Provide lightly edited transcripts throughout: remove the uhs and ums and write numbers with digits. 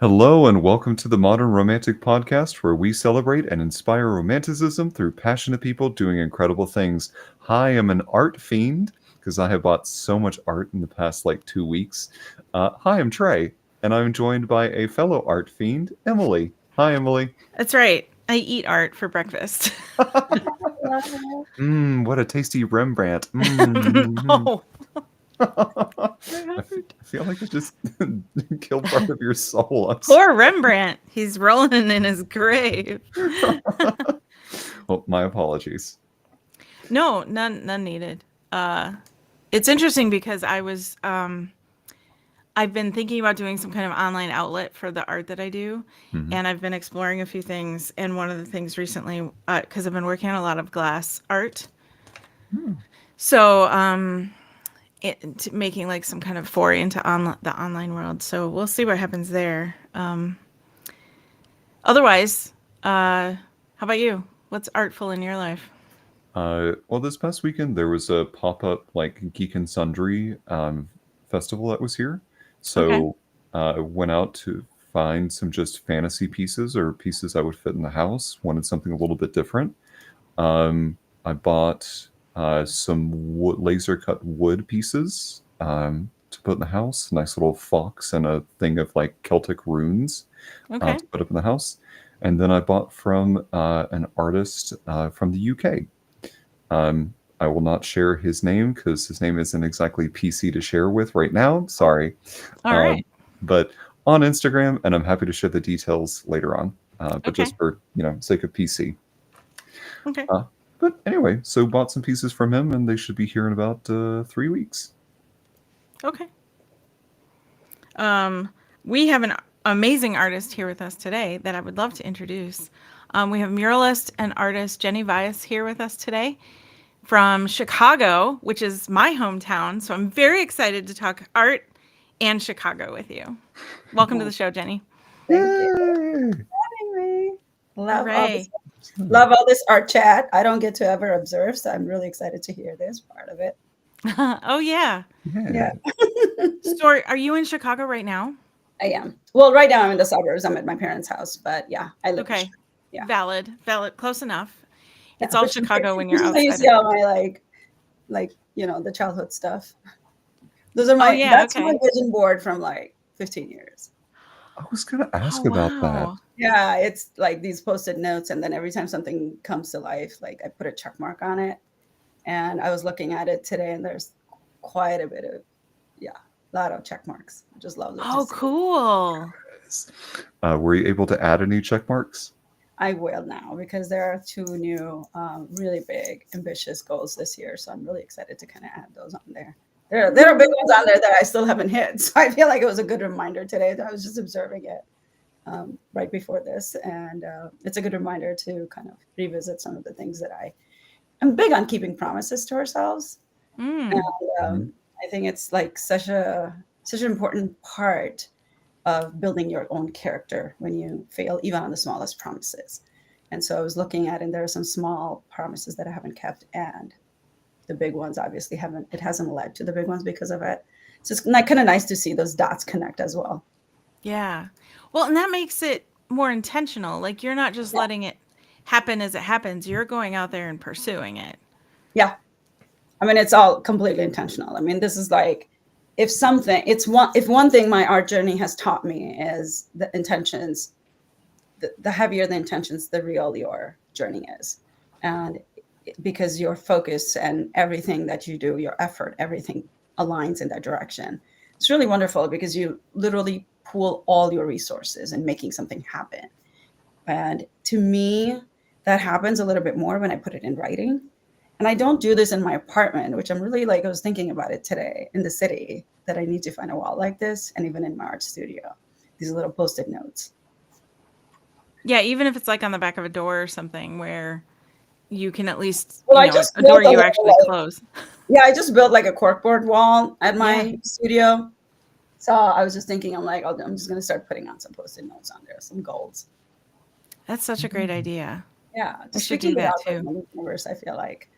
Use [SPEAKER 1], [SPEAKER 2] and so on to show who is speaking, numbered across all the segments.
[SPEAKER 1] Hello and welcome to the Modern Romantic Podcast, where we celebrate and inspire romanticism through passionate people doing incredible things. Hi, I'm an art fiend because I have bought so much art in the past 2 weeks. Hi, I'm Trey, and I'm joined by a fellow art fiend, Emily. Hi, Emily.
[SPEAKER 2] That's right. I eat art for breakfast.
[SPEAKER 1] What a tasty Rembrandt. Mm.
[SPEAKER 2] Oh,
[SPEAKER 1] I feel like I just killed part of your soul.
[SPEAKER 2] poor Rembrandt. He's rolling in his grave.
[SPEAKER 1] Well, my apologies.
[SPEAKER 2] No, none needed. It's interesting because I've been thinking about doing some kind of online outlet for the art that I do,
[SPEAKER 1] Mhm.
[SPEAKER 2] and I've been exploring a few things. And one of the things recently, because I've been working on a lot of glass art,
[SPEAKER 1] Hmm.
[SPEAKER 2] so making like some kind of foray into the online world. So we'll see what happens there. Otherwise, how about you? What's artful in your life?
[SPEAKER 1] Well, this past weekend there was a pop-up Geek and Sundry festival that was here.
[SPEAKER 2] Okay.
[SPEAKER 1] So I went out to find some just fantasy pieces or pieces that would fit in the house. Wanted something a little bit different. I bought some laser cut wood pieces to put in the house. A nice little fox and a thing of Celtic runes
[SPEAKER 2] Okay.
[SPEAKER 1] to put up in the house. And then I bought from an artist from the UK. I will not share his name because his name isn't exactly PC to share with right now. Sorry.
[SPEAKER 2] All
[SPEAKER 1] Um,
[SPEAKER 2] right.
[SPEAKER 1] but on Instagram, and I'm happy to share the details later on. But
[SPEAKER 2] Okay.
[SPEAKER 1] just for sake of PC.
[SPEAKER 2] Okay.
[SPEAKER 1] Uh, but anyway, so bought some pieces from him, and they should be here in about 3 weeks.
[SPEAKER 2] Okay. Um, we have an amazing artist here with us today that I would love to introduce. We have muralist and artist Jenny Vyas here with us today from Chicago, which is my hometown. So I'm very excited to talk art and Chicago with you. Welcome to the show, Jenny.
[SPEAKER 3] Thank you.
[SPEAKER 1] Yay!
[SPEAKER 3] Anyway,
[SPEAKER 2] Hooray.
[SPEAKER 3] love all this art chat. I don't get to ever observe, so I'm really excited to hear this part of it.
[SPEAKER 2] Oh, yeah.
[SPEAKER 1] Yeah.
[SPEAKER 3] Yeah,
[SPEAKER 2] Story, are you in Chicago right now?
[SPEAKER 3] I am. Well, right now I'm in the suburbs. I'm at my parents' house, but yeah, I live in
[SPEAKER 2] Okay.
[SPEAKER 3] Chicago. Yeah,
[SPEAKER 2] Valid, close enough.
[SPEAKER 3] yeah.
[SPEAKER 2] It's all
[SPEAKER 3] But
[SPEAKER 2] Chicago when you're
[SPEAKER 3] this is how you
[SPEAKER 2] outside
[SPEAKER 3] see
[SPEAKER 2] of.
[SPEAKER 3] all my the childhood stuff. Those are
[SPEAKER 2] Oh,
[SPEAKER 3] my.
[SPEAKER 2] yeah.
[SPEAKER 3] That's my
[SPEAKER 2] Okay.
[SPEAKER 3] vision board from 15 years.
[SPEAKER 1] I was gonna
[SPEAKER 2] Oh,
[SPEAKER 1] ask about that.
[SPEAKER 2] wow.
[SPEAKER 3] Yeah, it's like these post-it notes, and then every time something comes to life, like I put a check mark on it. And I was looking at it today, and there's quite a bit of, yeah, a lot of check marks. Just love it to
[SPEAKER 2] Oh,
[SPEAKER 3] see.
[SPEAKER 2] cool.
[SPEAKER 1] Were you able to add any check marks?
[SPEAKER 3] I will now because there are two new, really big, ambitious goals this year. So I'm really excited to kind of add those on there. There are big ones on there that I still haven't hit. So I feel like it was a good reminder today. I was just observing it right before this. And it's a good reminder to kind of revisit some of the things that I'm big on keeping promises to ourselves. And
[SPEAKER 2] Mm.
[SPEAKER 1] Mhm.
[SPEAKER 3] I think it's like such an important part of building your own character when you fail, even on the smallest promises. And so I was looking at, and there are some small promises that I haven't kept, and the big ones obviously haven't. It hasn't led to the big ones because of it. So it's kind of nice to see those dots connect as well.
[SPEAKER 2] Yeah. Well, and that makes it more intentional. Like you're not just
[SPEAKER 3] Yeah,
[SPEAKER 2] letting it happen as it happens. You're going out there and pursuing it.
[SPEAKER 3] yeah. I mean, it's all completely intentional. I mean, this is like if one thing my art journey has taught me is the intentions. The heavier the intentions, the real your journey is. And because your focus and everything that you do, your effort, everything aligns in that direction. It's really wonderful because you literally pool all your resources and making something happen. And to me, that happens a little bit more when I put it in writing. And I don't do this in my apartment, which I'm really I was thinking about it today in the city that I need to find a wall like this. And even in my art studio, these little post it notes.
[SPEAKER 2] Yeah, even if it's like on the back of a door or something where you can at least,
[SPEAKER 3] Well, I just
[SPEAKER 2] a door
[SPEAKER 3] built a
[SPEAKER 2] you
[SPEAKER 3] little
[SPEAKER 2] actually close.
[SPEAKER 3] yeah, I just built like a corkboard wall at
[SPEAKER 2] Yeah.
[SPEAKER 3] my studio. So I was just thinking, I'm like, I'm just gonna start putting on some post-it notes on there, some goals.
[SPEAKER 2] That's such a great idea.
[SPEAKER 3] Yeah,
[SPEAKER 2] I
[SPEAKER 3] just
[SPEAKER 2] should
[SPEAKER 3] speaking
[SPEAKER 2] do
[SPEAKER 3] it
[SPEAKER 2] that
[SPEAKER 3] out there in
[SPEAKER 2] too.
[SPEAKER 3] the universe. I feel like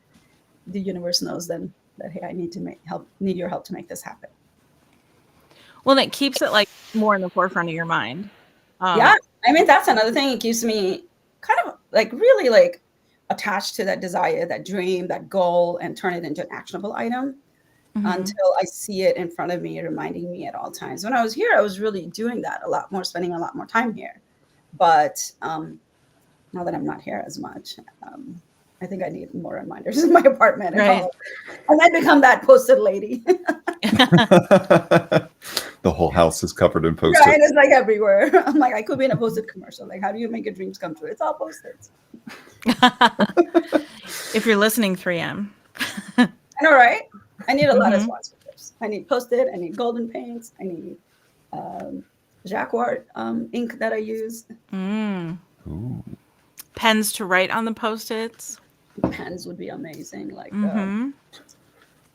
[SPEAKER 3] the universe knows then that hey, I need to need your help to make this happen.
[SPEAKER 2] Well, and it keeps it like more in the forefront of your mind.
[SPEAKER 3] Yeah, I mean, that's another thing. It keeps me kind of like really like attached to that desire, that dream, that goal, and turn it into an actionable item
[SPEAKER 2] Mhm.
[SPEAKER 3] until I see it in front of me, reminding me at all times. When I was here, I was really doing that a lot more, spending a lot more time here. But now that I'm not here as much, I think I need more reminders in my apartment and
[SPEAKER 2] Right.
[SPEAKER 3] all. And I become that post-it lady.
[SPEAKER 1] The whole house is covered in
[SPEAKER 3] Right,
[SPEAKER 1] post-it.
[SPEAKER 3] it's like everywhere. I'm like, I could be in a post-it commercial. Like, how do you make your dreams come true? It's all post-its.
[SPEAKER 2] If you're listening, 3M.
[SPEAKER 3] I know, right? I need a lot of
[SPEAKER 2] Mhm.
[SPEAKER 3] sponsorships. I need post-it. I need golden paints. I need Jacquard ink that I use.
[SPEAKER 2] Mm.
[SPEAKER 1] Ooh.
[SPEAKER 2] Pens to write on the Post-its.
[SPEAKER 3] Pens would be amazing, like
[SPEAKER 2] Mhm.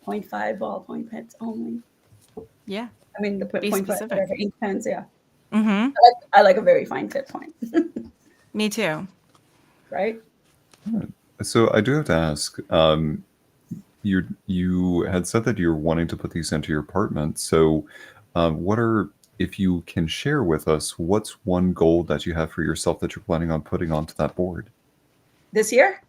[SPEAKER 3] 0.5 ballpoint pens only.
[SPEAKER 2] Yeah.
[SPEAKER 3] I mean, the
[SPEAKER 2] Be
[SPEAKER 3] 0.5
[SPEAKER 2] specific.
[SPEAKER 3] whatever ink pens. Yeah,
[SPEAKER 2] Mhm.
[SPEAKER 3] I like a very fine tip point,
[SPEAKER 2] Me too.
[SPEAKER 3] right?
[SPEAKER 1] So I do have to ask, you had said that you're wanting to put these into your apartment. So, what are, if you can share with us, what's one goal that you have for yourself that you're planning on putting onto that board?
[SPEAKER 3] This year,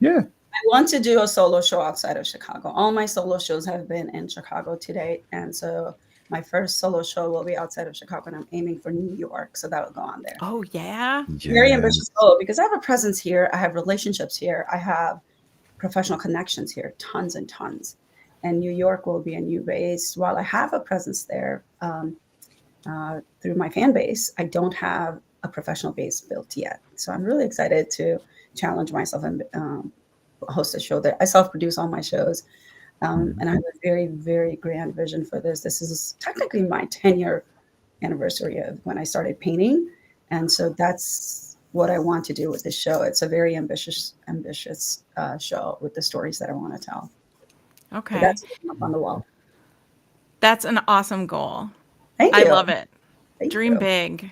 [SPEAKER 1] Yeah.
[SPEAKER 3] I want to do a solo show outside of Chicago. All my solo shows have been in Chicago to date, and so my first solo show will be outside of Chicago, and I'm aiming for New York, so that will go on there.
[SPEAKER 2] Oh yeah.
[SPEAKER 3] Very ambitious
[SPEAKER 1] Yes.
[SPEAKER 3] goal because I have a presence here, I have relationships here, I have professional connections here, tons and tons. And New York will be a new base. While I have a presence there through my fan base, I don't have a professional base built yet. So I'm really excited to challenge myself and host a show there. I self-produce all my shows, and I have a very, very grand vision for this. This is technically my 10-year anniversary of when I started painting, and so that's what I want to do with this show. It's a very ambitious show with the stories that I want to tell. But
[SPEAKER 2] Okay.
[SPEAKER 3] that's up on the wall.
[SPEAKER 2] That's an awesome goal.
[SPEAKER 3] Thank
[SPEAKER 2] I
[SPEAKER 3] you.
[SPEAKER 2] love it.
[SPEAKER 3] Thank
[SPEAKER 2] Dream
[SPEAKER 3] you.
[SPEAKER 2] big.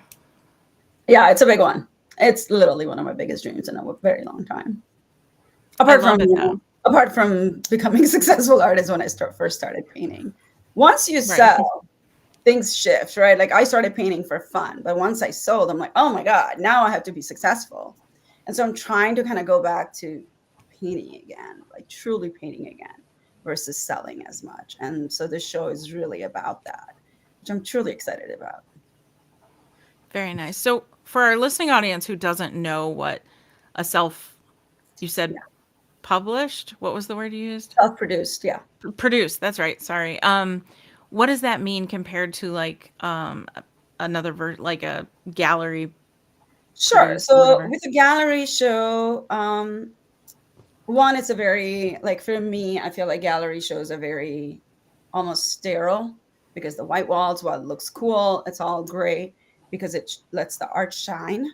[SPEAKER 3] Yeah, it's a big one. It's literally one of my biggest dreams in a very long time.
[SPEAKER 2] I
[SPEAKER 3] Apart
[SPEAKER 2] love
[SPEAKER 3] from
[SPEAKER 2] it though.
[SPEAKER 3] apart from becoming a successful artist when I first started painting. Once you
[SPEAKER 2] Right.
[SPEAKER 3] sell, things shift, right? Like I started painting for fun, but once I sold, I'm like, oh my God, now I have to be successful. And so I'm trying to kind of go back to painting again, like truly painting again versus selling as much. And so this show is really about that, which I'm truly excited about.
[SPEAKER 2] Very nice. So for our listening audience who doesn't know what a self, you said
[SPEAKER 3] Yeah.
[SPEAKER 2] published? What was the word you used?
[SPEAKER 3] Self-produced, yeah.
[SPEAKER 2] Produced. That's right. Sorry. What does that mean compared to like another like a gallery
[SPEAKER 3] Sure.
[SPEAKER 2] produced or
[SPEAKER 3] So
[SPEAKER 2] whatever?
[SPEAKER 3] with a gallery show, one, it's a very, like for me, I feel like gallery shows are very almost sterile because the white walls, while it looks cool, it's all great because it lets the art shine.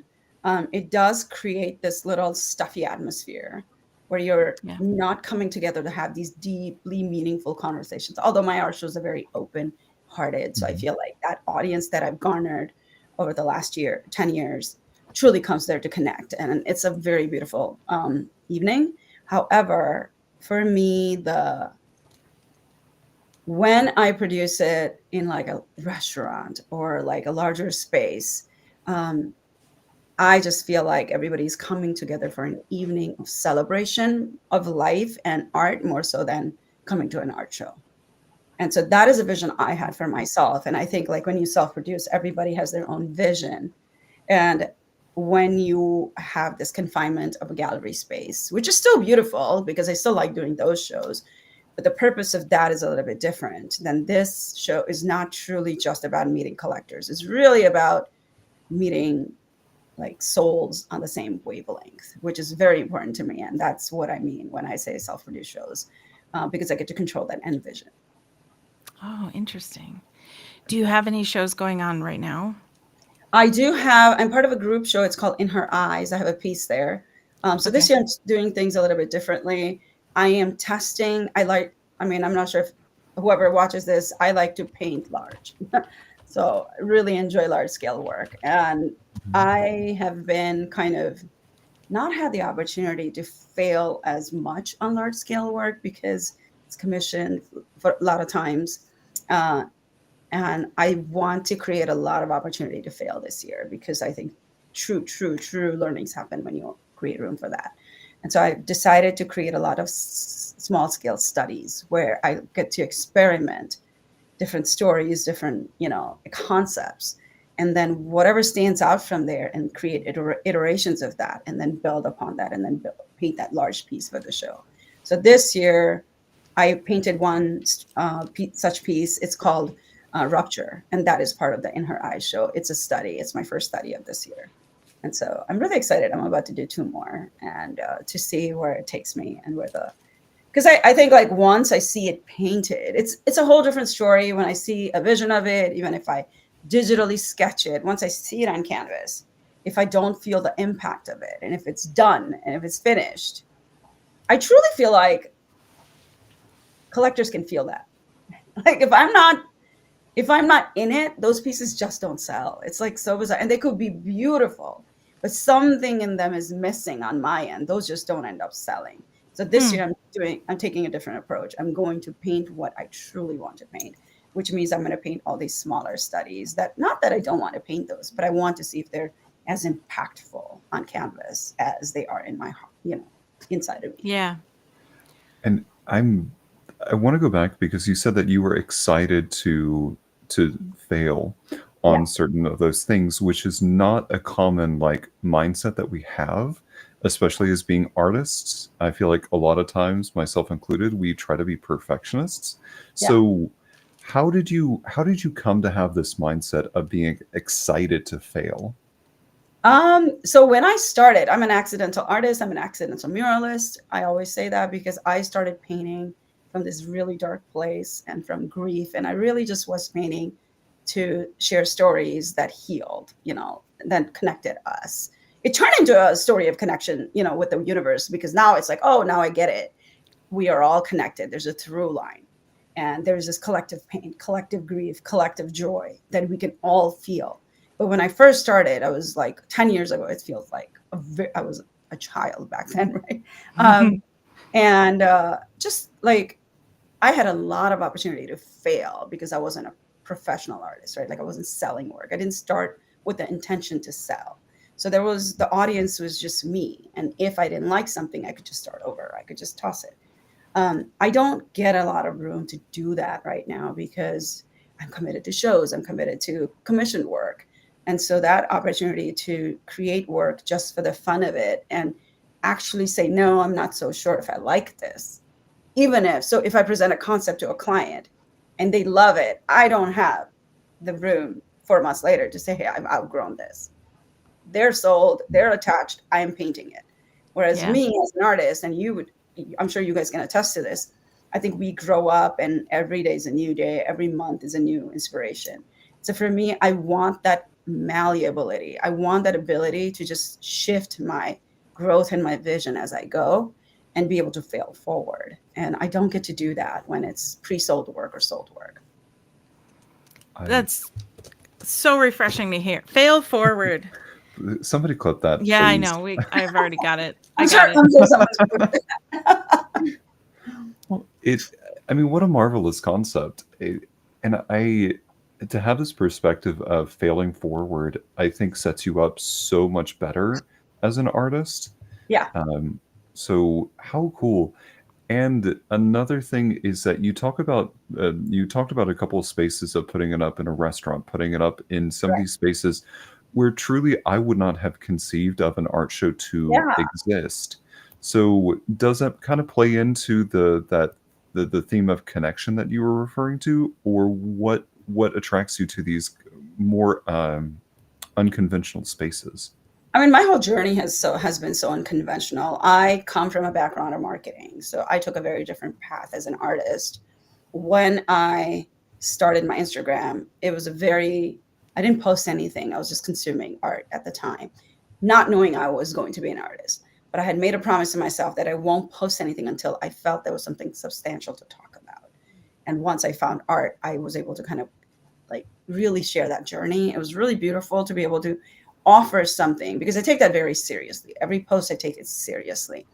[SPEAKER 3] It does create this little stuffy atmosphere where you're
[SPEAKER 2] Yeah.
[SPEAKER 3] not coming together to have these deeply meaningful conversations. Although my art shows are very open hearted. So I
[SPEAKER 1] Mhm.
[SPEAKER 3] feel like that audience that I've garnered over the last 10 years truly comes there to connect. And it's a very beautiful evening. However, for me, the when I produce it in like a restaurant or like a larger space, um, I just feel like everybody's coming together for an evening of celebration of life and art more so than coming to an art show. And so that is a vision I had for myself. And I think like when you self-produce, everybody has their own vision. And when you have this confinement of a gallery space, which is still beautiful because I still like doing those shows, but the purpose of that is a little bit different. Then this show is not truly just about meeting collectors. It's really about meeting like souls on the same wavelength, which is very important to me. And that's what I mean when I say self-produced shows, because I get to control that end vision.
[SPEAKER 2] Oh, interesting. Do you have any shows going on right now?
[SPEAKER 3] I do have, I'm part of a group show. It's called In Her Eyes. I have a piece there. So this
[SPEAKER 2] Okay.
[SPEAKER 3] year I'm doing things a little bit differently. I am testing. I mean, I'm not sure if whoever watches this, I like to paint large. So I really enjoy large scale work. And I have been kind of not had the opportunity to fail as much on large scale work because it's commissioned for a lot of times. Uh, And I want to create a lot of opportunity to fail this year, because I think true learnings happen when you create room for that. And so I decided to create a lot of small scale studies where I get to experiment different stories, different, concepts, and then whatever stands out from there, and create iterations of that, and then build upon that, and then paint that large piece for the show. So this year, I painted one such piece. It's called Rupture, and that is part of the In Her Eyes show. It's a study. It's my first study of this year. And so I'm really excited. I'm about to do two more, and to see where it takes me, and because I think, like, once I see it painted, it's a whole different story when I see a vision of it, even if I digitally sketch it. Once I see it on canvas, if I don't feel the impact of it, and if it's done, and if it's finished, I truly feel like collectors can feel that. Like, if I'm not in it, those pieces just don't sell. It's like so bizarre, and they could be beautiful, but something in them is missing on my end. Those just don't end up selling. So this year I'm taking a different approach. I'm going to paint what I truly want to paint, which means I'm going to paint all these smaller studies, that, not that I don't want to paint those, but I want to see if they're as impactful on canvas as they are in my heart, inside of me.
[SPEAKER 2] Yeah.
[SPEAKER 1] And I want to go back, because you said that you were excited to fail on certain of those things, which is not a common, like, mindset that we have, especially as being artists. I feel like a lot of times, myself included, we try to be perfectionists. So how did you come to have this mindset of being excited to fail?
[SPEAKER 3] So when I started, I'm an accidental artist. I'm an accidental muralist. I always say that because I started painting from this really dark place and from grief. And I really just was painting to share stories that healed, that connected us. It turned into a story of connection, with the universe, because now it's like, oh, now I get it. We are all connected. There's a through line. And there's this collective pain, collective grief, collective joy that we can all feel. But when I first started, I was like 10 years ago, it feels like I was a child back then, right? And just like, I had a lot of opportunity to fail because I wasn't a professional artist, right? Like, I wasn't selling work. I didn't start with the intention to sell. So the audience was just me. And if I didn't like something, I could just start over. I could just toss it. I don't get a lot of room to do that right now, because I'm committed to shows. I'm committed to commissioned work. And so that opportunity to create work just for the fun of it, and actually say, no, I'm not so sure if I like this. If I present a concept to a client and they love it, I don't have the room 4 months later to say, hey, I've outgrown this. They're sold, they're attached, I am painting it. Whereas me as an artist, and I'm sure you guys can attest to this, I think we grow up, and every day is a new day. Every month is a new inspiration. So for me, I want that malleability. I want that ability to just shift my growth and my vision as I go, and be able to fail forward. And I don't get to do that when it's pre-sold work or sold work.
[SPEAKER 2] That's so refreshing to hear. Fail forward.
[SPEAKER 1] Somebody clip that.
[SPEAKER 2] Yeah,
[SPEAKER 1] please.
[SPEAKER 2] I know. I've already got it.
[SPEAKER 3] I'm
[SPEAKER 2] I
[SPEAKER 3] sure
[SPEAKER 2] got it.
[SPEAKER 1] Well, I mean, what a marvelous concept. To have this perspective of failing forward, I think sets you up so much better as an artist.
[SPEAKER 3] Yeah.
[SPEAKER 1] So how cool. And another thing is that you talked about a couple of spaces of putting it up in a restaurant, putting it up in some of these spaces where truly I would not have conceived of an art show to exist. So does that kind of play into the theme of connection that you were referring to, or what attracts you to these more unconventional spaces?
[SPEAKER 3] I mean, my whole journey has been so unconventional. I come from a background of marketing, so I took a very different path as an artist. When I started my Instagram, I didn't post anything. I was just consuming art at the time, not knowing I was going to be an artist. But I had made a promise to myself that I won't post anything until I felt there was something substantial to talk about. And once I found art, I was able to kind of like really share that journey. It was really beautiful to be able to offer something, because I take that very seriously. Every post I take it seriously.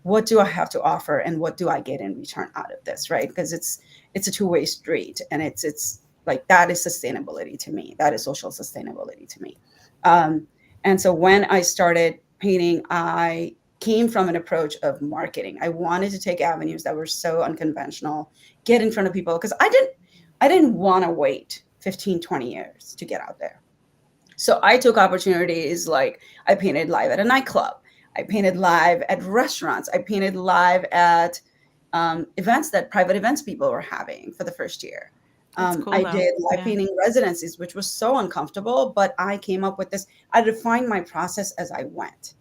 [SPEAKER 3] What do I have to offer, and what do I get in return out of this, right? Because it's a two-way street, and it's like that is sustainability to me. That is social sustainability to me. Um, and so when I started painting, I came from an approach of marketing. I wanted to take avenues that were so unconventional, get in front of people, because I didn't want to wait 15, 20 years to get out there. So I took opportunities, like I painted live at a nightclub. I painted live at restaurants. I painted live at events that private events people were having for the first year.
[SPEAKER 2] That's cool
[SPEAKER 3] I
[SPEAKER 2] though.
[SPEAKER 3] did live
[SPEAKER 2] Yeah.
[SPEAKER 3] painting residencies, which was so uncomfortable, but I came up with this. I refined my process as I went.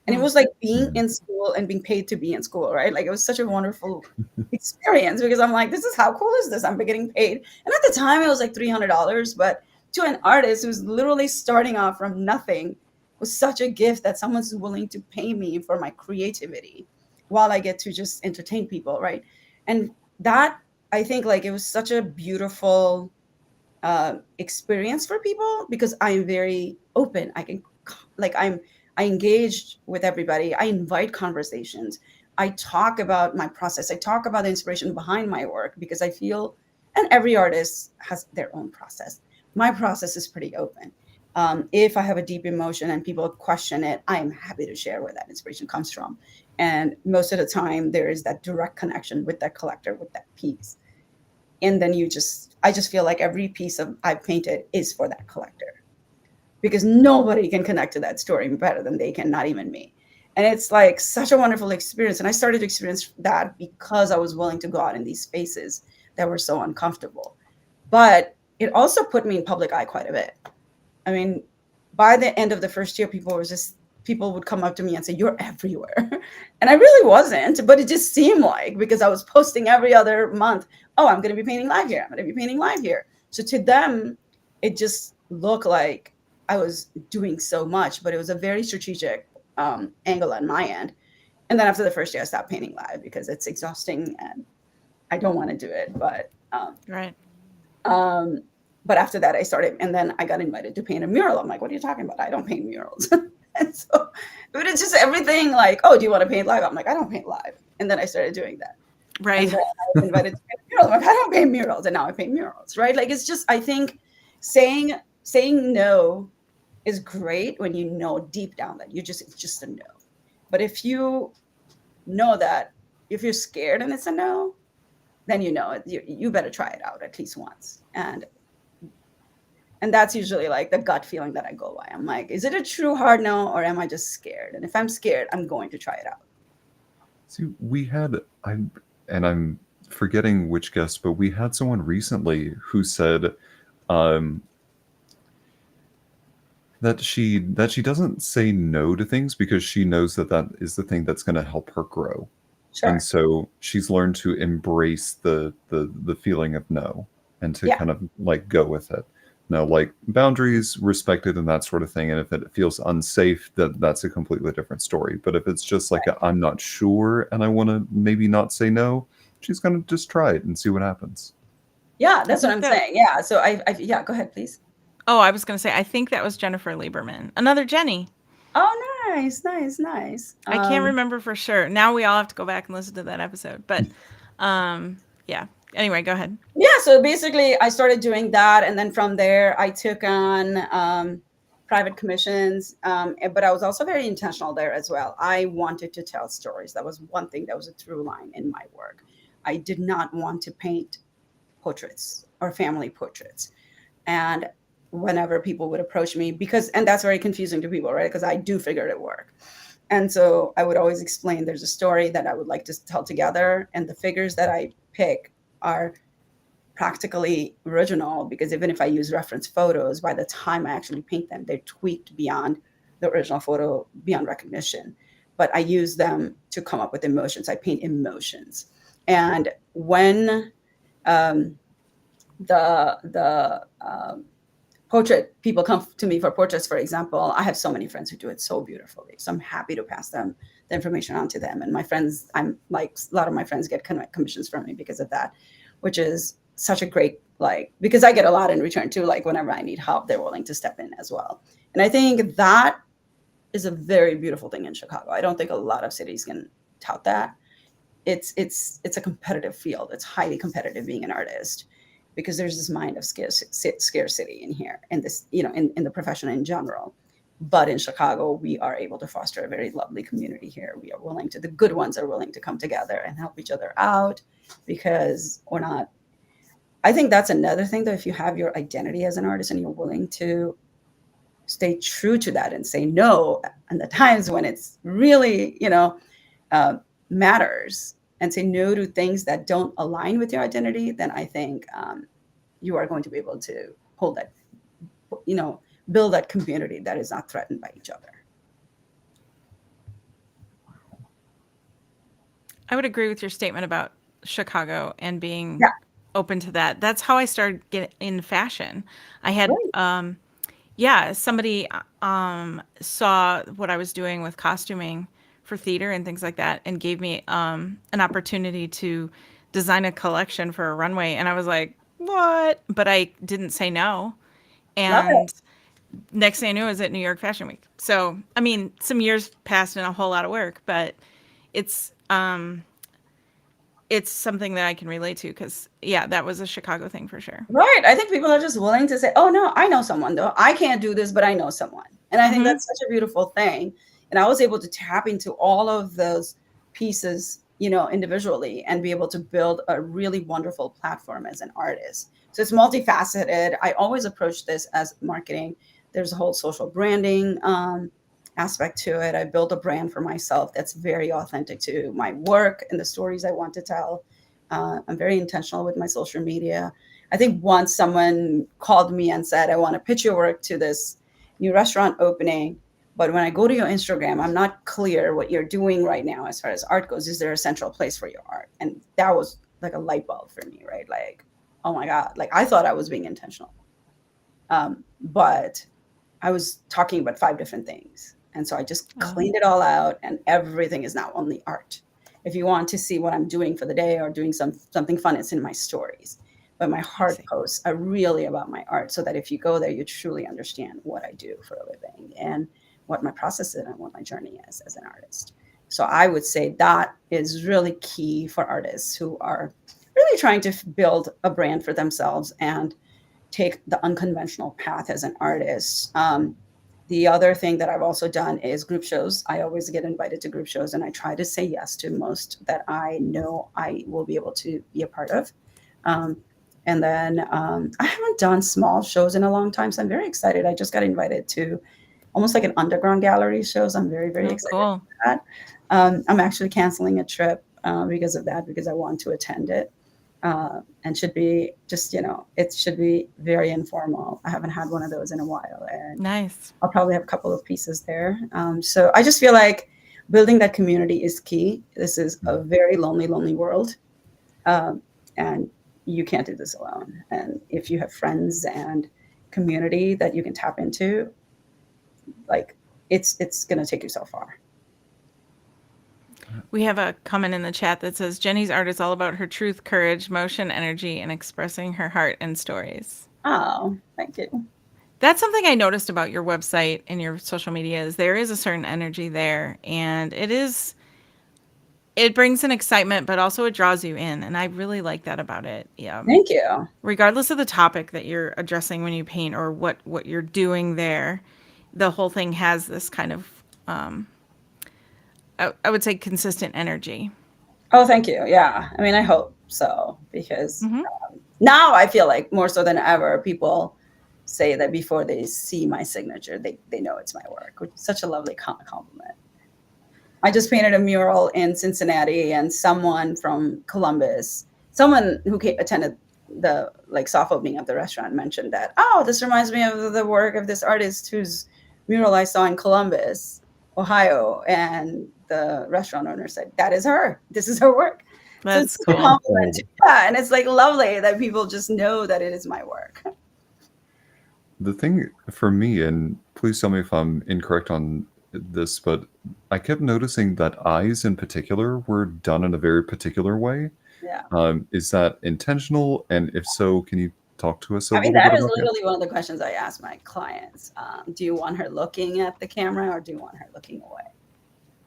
[SPEAKER 3] And it
[SPEAKER 2] Hmm.
[SPEAKER 3] was like being
[SPEAKER 1] Mhm.
[SPEAKER 3] in school and being paid to be in school, right? Like it was such a wonderful experience because I'm like, this is how cool is this? I'm getting paid. And at the time it was like $300, but to an artist who's literally starting off from nothing was such a gift that someone's willing to pay me for my creativity while I get to just entertain people, right? And that, I think, like it was such a beautiful experience for people because I am very open. I can like I engaged with everybody. I invite conversations. I talk about my process. I talk about the inspiration behind my work because I feel, and every artist has their own process. My process is pretty open. If I have a deep emotion and people question it, I am happy to share where that inspiration comes from. And most of the time, there is that direct connection with that collector, with that piece. And then I just feel like every piece of I've painted is for that collector because nobody can connect to that story better than they can, not even me. And it's like such a wonderful experience. And I started to experience that because I was willing to go out in these spaces that were so uncomfortable. But it also put me in public eye quite a bit. I mean, by the end of the first year, people would come up to me and say, "You're everywhere." And I really wasn't, but it just seemed like because I was posting every other month, "Oh, I'm going to be painting live here. I'm going to be painting live here." So to them, it just looked like I was doing so much, but it was a very strategic angle on my end. And then after the first year, I stopped painting live because it's exhausting and I don't want to do it.
[SPEAKER 2] Right.
[SPEAKER 3] Um, but after that, I started, and then I got invited to paint a mural. I'm like, what are you talking about? I don't paint murals. And so, but it's just everything like, oh, do you want to paint live? I'm like, I don't paint live. And then I started doing that. And
[SPEAKER 2] Right.
[SPEAKER 3] then I was invited to paint a mural. I'm like, I don't paint murals. And now I paint murals, right? Like, it's just, I think saying, saying no is great when you know deep down that it's just a no. But if you know that, if you're scared and it's a no, then you know it, you better try it out at least once. And that's usually like the gut feeling that I go by. I'm like, is it a true hard no, or am I just scared? And if I'm scared, I'm going to try it out.
[SPEAKER 1] See, I'm forgetting which guest, but we had someone recently who said um, that she doesn't say no to things because she knows that that is the thing that's going to help her grow, and
[SPEAKER 3] Sure.
[SPEAKER 1] so she's learned to embrace the feeling of no and to
[SPEAKER 3] Yeah.
[SPEAKER 1] kind of like go with it. No, like boundaries respected and that sort of thing. And if it feels unsafe, that's a completely different story. But if it's just like I'm not sure and I want to maybe not say no, she's gonna just try it and see what happens.
[SPEAKER 3] Yeah.
[SPEAKER 2] I
[SPEAKER 3] That's what
[SPEAKER 2] think
[SPEAKER 3] I'm
[SPEAKER 2] that,
[SPEAKER 3] saying. Yeah. So yeah, go ahead, please.
[SPEAKER 2] oh, I was going to say, I think that was Jennifer Lieberman. Another Jenny.
[SPEAKER 3] Oh, nice, nice, nice.
[SPEAKER 2] I can't remember for sure. Now we all have to go back and listen to that episode. But yeah. Anyway, go ahead.
[SPEAKER 3] Yeah. So basically, I started doing that. And then from there, I took on private commissions. But I was also very intentional there as well. I wanted to tell stories. That was one thing that was a through line in my work. I did not want to paint portraits or family portraits. And whenever people would approach me, and that's very confusing to people, right? Because I do figurative work. And so I would always explain there's a story that I would like to tell together. And the figures that I pick are practically original because even if I use reference photos, by the time I actually paint them, they're tweaked beyond the original photo, beyond recognition. But I use them to come up with emotions. I paint emotions. And when um, the portrait people come to me for portraits, for example, I have so many friends who do it so beautifully, so I'm happy to pass them the information on to them. And my friends, I'm like, a lot of my friends get commissions from me because of that, which is such a great, like, because I get a lot in return too. Like whenever I need help, they're willing to step in as well. And I think that is a very beautiful thing in Chicago. I don't think a lot of cities can tout that. It's a competitive field. It's highly competitive being an artist. because there's this mind of scarcity in here, and this, in the profession in general. But in Chicago, we are able to foster a very lovely community here. We are willing to, the good ones are willing to come together and help each other out, because we're not, I think that's another thing, though. If you have your identity as an artist and you're willing to stay true to that and say no, and the times when it's really, matters, and say no to things that don't align with your identity, then I think you are going to be able to hold that, build that community that is not threatened by each other.
[SPEAKER 2] I would agree with your statement about Chicago and being
[SPEAKER 3] Yeah.
[SPEAKER 2] open to that. That's how I started getting in fashion. I had,
[SPEAKER 3] Right.
[SPEAKER 2] somebody saw what I was doing with costuming for theater and things like that, and gave me an opportunity to design a collection for a runway. And I was like, what? But I didn't say no.
[SPEAKER 3] Love it.
[SPEAKER 2] And next thing I knew, I was at New York Fashion Week. So, I mean, some years passed and a whole lot of work, but it's it's something that I can relate to, because that was a Chicago thing for sure.
[SPEAKER 3] Right. I think people are just willing to say, oh, no, I know someone, though. I can't do this, but I know someone. And I think that's such a beautiful thing. And I was able to tap into all of those pieces, individually, and be able to build a really wonderful platform as an artist. So it's multifaceted. I always approach this as marketing. There's a whole social branding aspect to it. I built a brand for myself that's very authentic to my work and the stories I want to tell. I'm very intentional with my social media. I think once someone called me and said, I want to pitch your work to this new restaurant opening, but when I go to your Instagram, I'm not clear what you're doing right now as far as art goes. Is there a central place for your art? And that was like a light bulb for me, right? Like, oh my God, like I thought I was being intentional. But I was talking about 5 different things. And so I just cleaned it all out, and everything is now only art. If you want to see what I'm doing for the day or doing something fun, it's in my stories. But my heart posts are really about my art, so that if you go there, you truly understand what I do for a living and what my process is and what my journey is as an artist. So I would say that is really key for artists who are really trying to build a brand for themselves and take the unconventional path as an artist. The other thing that I've also done is group shows. I always get invited to group shows, and I try to say yes to most that I know I will be able to be a part of. And then I haven't done small shows in a long time, so I'm very excited. I just got invited to almost like an underground gallery shows. I'm very, very excited
[SPEAKER 2] Cool.
[SPEAKER 3] about that. I'm actually canceling a trip because of that, because I want to attend it. And should be just, it should be very informal. I haven't had one of those in a while, and
[SPEAKER 2] Nice.
[SPEAKER 3] I'll probably have a couple of pieces there. So I just feel like building that community is key. This is a very lonely, lonely world. And you can't do this alone. And if you have friends and community that you can tap into, like it's going to take you so far.
[SPEAKER 2] We have a comment in the chat that says Jenny's art is all about her truth, courage, motion, energy, and expressing her heart and stories.
[SPEAKER 3] Oh, thank you.
[SPEAKER 2] That's something I noticed about your website and your social media, is there is a certain energy there, and it brings an excitement, but also it draws you in. And I really like that about it. Yeah.
[SPEAKER 3] Thank you.
[SPEAKER 2] Regardless of the topic that you're addressing when you paint, or what you're doing there, the whole thing has this kind of, I would say, consistent energy.
[SPEAKER 3] Oh, thank you. Yeah. I mean, I hope so, because now I feel like more so than ever, people say that before they see my signature, they know it's my work, which is such a lovely compliment. I just painted a mural in Cincinnati, and someone from Columbus, someone who attended the soft opening of the restaurant, mentioned that, oh, this reminds me of the work of this artist whose mural I saw in Columbus, Ohio. And the restaurant owner said, that is her. This is her work.
[SPEAKER 2] That's
[SPEAKER 3] so
[SPEAKER 2] cool.
[SPEAKER 3] Compliment. Yeah, and it's lovely that people just know that it is my work.
[SPEAKER 1] The thing for me, and please tell me if I'm incorrect on this, but I kept noticing that eyes in particular were done in a very particular way.
[SPEAKER 3] Yeah.
[SPEAKER 1] Is that intentional? And if so, can you talk to us a little bit
[SPEAKER 3] that
[SPEAKER 1] about
[SPEAKER 3] is
[SPEAKER 1] that?
[SPEAKER 3] literally one of the questions I ask my clients. Do you want her looking at the camera, or do you want her looking away?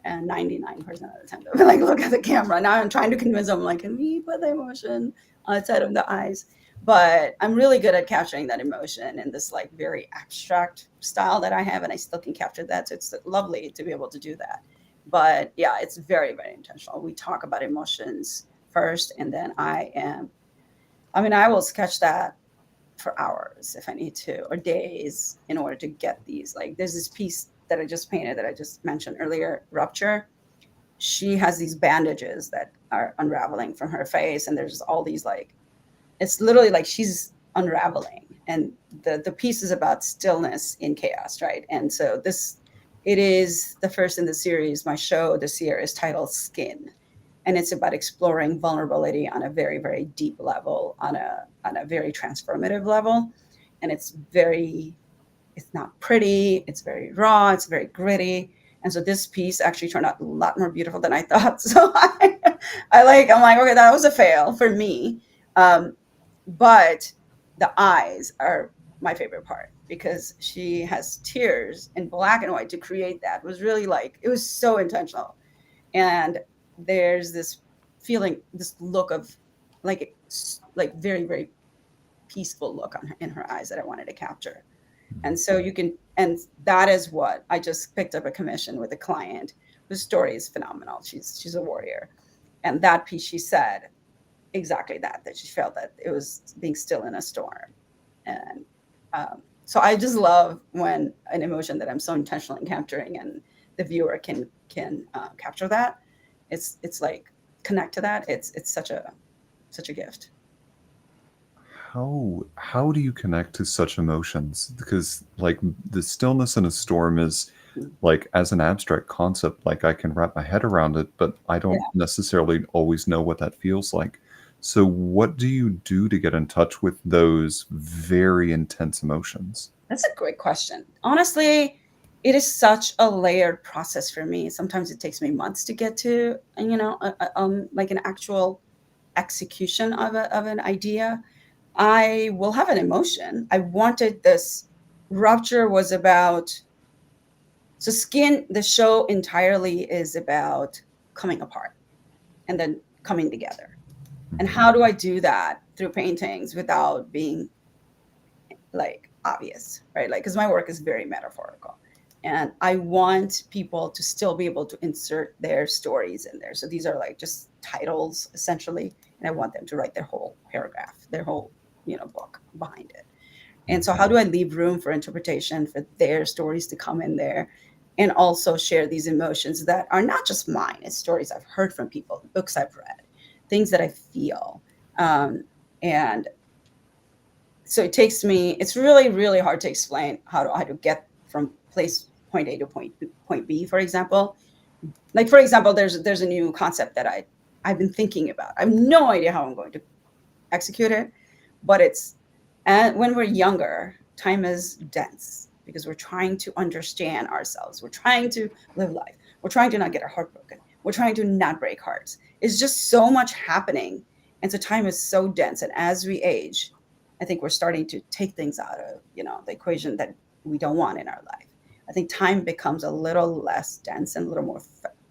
[SPEAKER 3] And 99% of the time, they're look at the camera. Now I'm trying to convince them, can we put the emotion outside of the eyes? but I'm really good at capturing that emotion in this like very abstract style that I have, and I still can capture that. So it's lovely to be able to do that. But yeah, it's very, very intentional. We talk about emotions first, and then I will sketch that for hours if I need to, or days, in order to get these. Like there's this piece that I just painted that I just mentioned earlier, Rupture. She has these bandages that are unraveling from her face, and there's all these like, it's literally like she's unraveling, and the piece is about stillness in chaos, right? And so it is the first in the series. My show this year is titled Skin, and it's about exploring vulnerability on a very, very deep level, on a very transformative level. And it's not pretty, it's very raw, it's very gritty. And so this piece actually turned out a lot more beautiful than I thought. So I'm like, okay, that was a fail for me. But the eyes are my favorite part, because she has tears in black and white to create that. It was really like, it was so intentional. And there's this feeling, this look of like very, very peaceful look in her eyes that I wanted to capture. And so and that is what I just picked up a commission with a client whose story is phenomenal. She's a warrior. And that piece, she said exactly that she felt that it was being still in a storm. And so I just love when an emotion that I'm so intentional in capturing, and the viewer can capture that. It's like connect to that. It's such a gift.
[SPEAKER 1] How do you connect to such emotions? Because like the stillness in a storm is like, as an abstract concept, like I can wrap my head around it, but I don't
[SPEAKER 3] Yeah.
[SPEAKER 1] necessarily always know what that feels like. So what do you do to get in touch with those very intense emotions?
[SPEAKER 3] That's a great question. Honestly, it is such a layered process for me. Sometimes it takes me months to get to, like an actual execution of an idea. I will have an emotion. I wanted this. Rupture was about, so Skin, the show entirely is about coming apart and then coming together. And how do I do that through paintings without being like obvious, right? Like, because my work is very metaphorical, and I want people to still be able to insert their stories in there. So these are like just titles essentially, and I want them to write their whole paragraph, their whole book behind it. And so how do I leave room for interpretation, for their stories to come in there, and also share these emotions that are not just mine? It's stories I've heard from people, books I've read, things that I feel. And so it's really, really hard to explain how to get from point A to point B, for example. Like, for example, there's a new concept that I've been thinking about. I have no idea how I'm going to execute it, but and when we're younger, time is dense because we're trying to understand ourselves. We're trying to live life. We're trying to not get our heart broken. We're trying to not break hearts. It's just so much happening. And so time is so dense. And as we age, I think we're starting to take things out of, the equation that we don't want in our life. I think time becomes a little less dense and a little more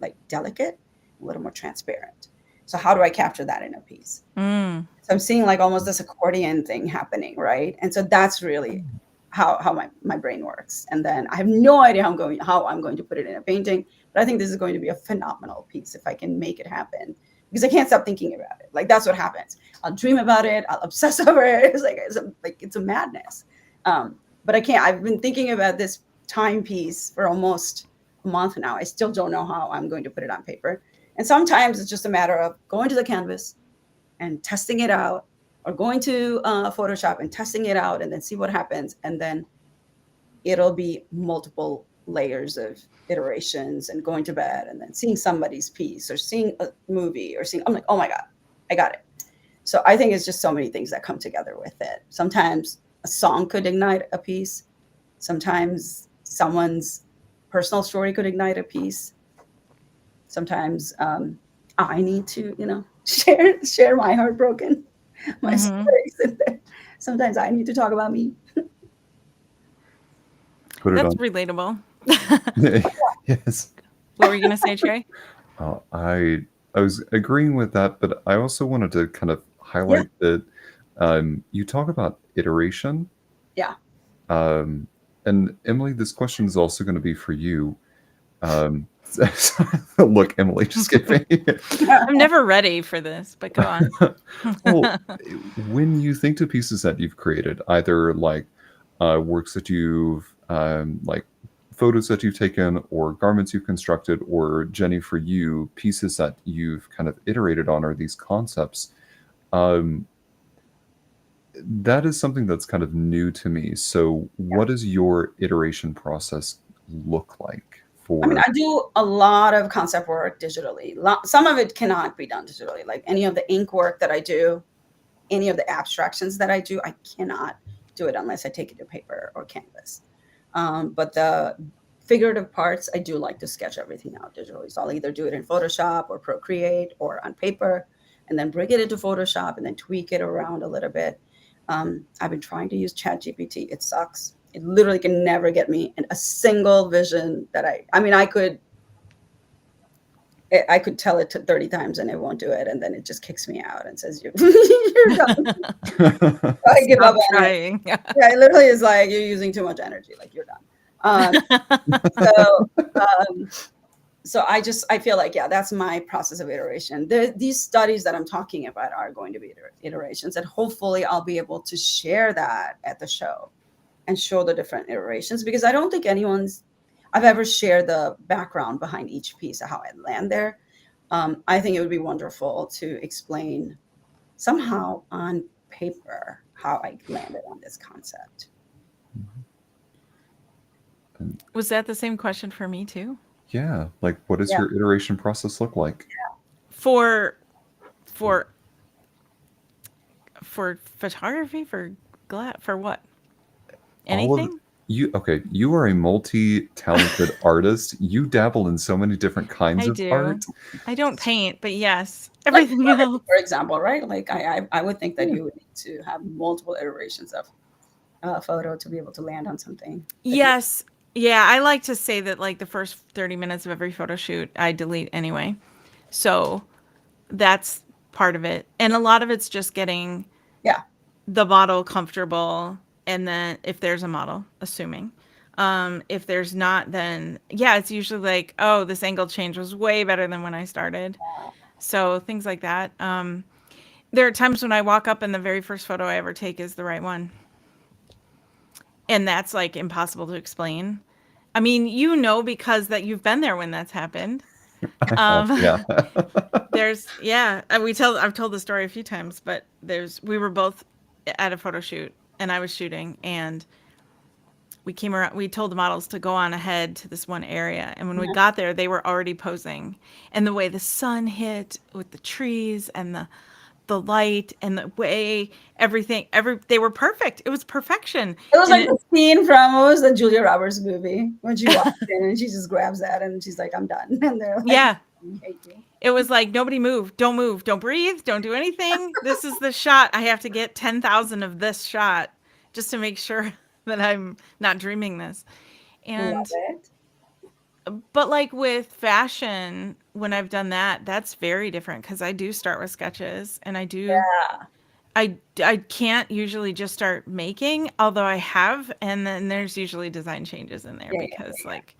[SPEAKER 3] like delicate, a little more transparent. So how do I capture that in a piece? So I'm seeing like almost this accordion thing happening, right? And so that's really how my brain works. And then I have no idea how I'm going to put it in a painting, but I think this is going to be a phenomenal piece if I can make it happen, because I can't stop thinking about it. Like, that's what happens. I'll dream about it. I'll obsess over it. It's a madness. But I can't. I've been thinking about this timepiece for almost a month now. I still don't know how I'm going to put it on paper. And sometimes it's just a matter of going to the canvas and testing it out, or going to Photoshop and testing it out, and then see what happens. And then it'll be multiple layers of iterations, and going to bed and then seeing somebody's piece, or seeing a movie, or I'm like, oh my God, I got it. So I think it's just so many things that come together with it. Sometimes a song could ignite a piece. Sometimes someone's personal story could ignite a piece. Sometimes I need to, share my heartbroken, my stories in there. Sometimes I need to talk about me.
[SPEAKER 1] Put it
[SPEAKER 2] That's
[SPEAKER 1] on.
[SPEAKER 2] relatable.
[SPEAKER 1] Yes.
[SPEAKER 2] What were you going to say, Trey?
[SPEAKER 1] I was agreeing with that, but I also wanted to kind of highlight that You talk about iteration.
[SPEAKER 3] Yeah.
[SPEAKER 1] And Emily, this question is also going to be for you. Look, Emily, just kidding.
[SPEAKER 2] I'm never ready for this, but go on.
[SPEAKER 1] Well, when you think to pieces that you've created, either like works that you've like photos that you've taken or garments you've constructed, or Jenny, for you, pieces that you've kind of iterated on, or these concepts, um, that is something that's kind of new to me. So what does your iteration process look like
[SPEAKER 3] I mean,
[SPEAKER 1] for?
[SPEAKER 3] I do a lot of concept work digitally. Some of it cannot be done digitally. Like any of the ink work that I do, any of the abstractions that I do, I cannot do it unless I take it to paper or canvas. But the figurative parts, I do like to sketch everything out digitally. So I'll either do it in Photoshop or Procreate or on paper, and then bring it into Photoshop and then tweak it around a little bit. I've been trying to use ChatGPT. It sucks. It literally can never get me in a single vision that I mean, I could tell it to 30 times and it won't do it. And then it just kicks me out and says, you're done. I give up on
[SPEAKER 2] trying.
[SPEAKER 3] it. Yeah, it literally is like, you're using too much energy. Like, you're done. So I feel like, yeah, that's my process of iteration. These studies that I'm talking about are going to be iterations, and hopefully I'll be able to share that at the show and show the different iterations, because I don't think I've ever shared the background behind each piece of how I land there. I think it would be wonderful to explain somehow on paper how I landed on this concept.
[SPEAKER 2] Was that the same question for me too?
[SPEAKER 1] Yeah, like what does your iteration process look like?
[SPEAKER 2] For photography, for what? Anything?
[SPEAKER 1] You are a multi-talented artist. You dabble in so many different kinds
[SPEAKER 2] I
[SPEAKER 1] of
[SPEAKER 2] do.
[SPEAKER 1] art.
[SPEAKER 2] I don't paint, but yes, everything else.
[SPEAKER 3] For example, right? Like I would think that you would need to have multiple iterations of a photo to be able to land on something.
[SPEAKER 2] Yes. Yeah, I like to say that like the first 30 minutes of every photo shoot I delete anyway. So that's part of it. And a lot of it's just getting the model comfortable, and then if there's a model, assuming. If there's not, then yeah, it's usually like, oh, this angle change was way better than when I started. So things like that. There are times when I walk up and the very first photo I ever take is the right one. And that's like impossible to explain. I mean, because that you've been there when that's happened.
[SPEAKER 1] Yeah.
[SPEAKER 2] I've told the story a few times, but we were both at a photo shoot and I was shooting, and we came around, we told the models to go on ahead to this one area. And when we got there, they were already posing, and the way the sun hit with the trees and the light and the way they were perfect. It was perfection.
[SPEAKER 3] It was like the scene from, what was the Julia Roberts movie, when she walks in and she just grabs that and she's like, I'm done. And they're like,
[SPEAKER 2] yeah.
[SPEAKER 3] We hate you.
[SPEAKER 2] It was like, nobody move, don't breathe, don't do anything. This is the shot. I have to get 10,000 of this shot just to make sure that I'm not dreaming this. And but like with fashion, when I've done that, that's very different, because I do start with sketches, and I can't usually just start making, although I have, and then there's usually design changes in there because like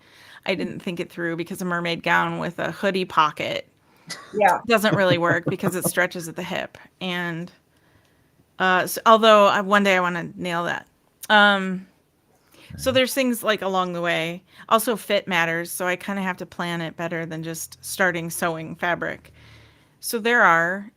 [SPEAKER 2] I didn't think it through, because a mermaid gown with a hoodie pocket doesn't really work because it stretches at the hip. And although one day I want to nail that. So there's things like along the way. Also, fit matters, so I kind of have to plan it better than just starting sewing fabric. So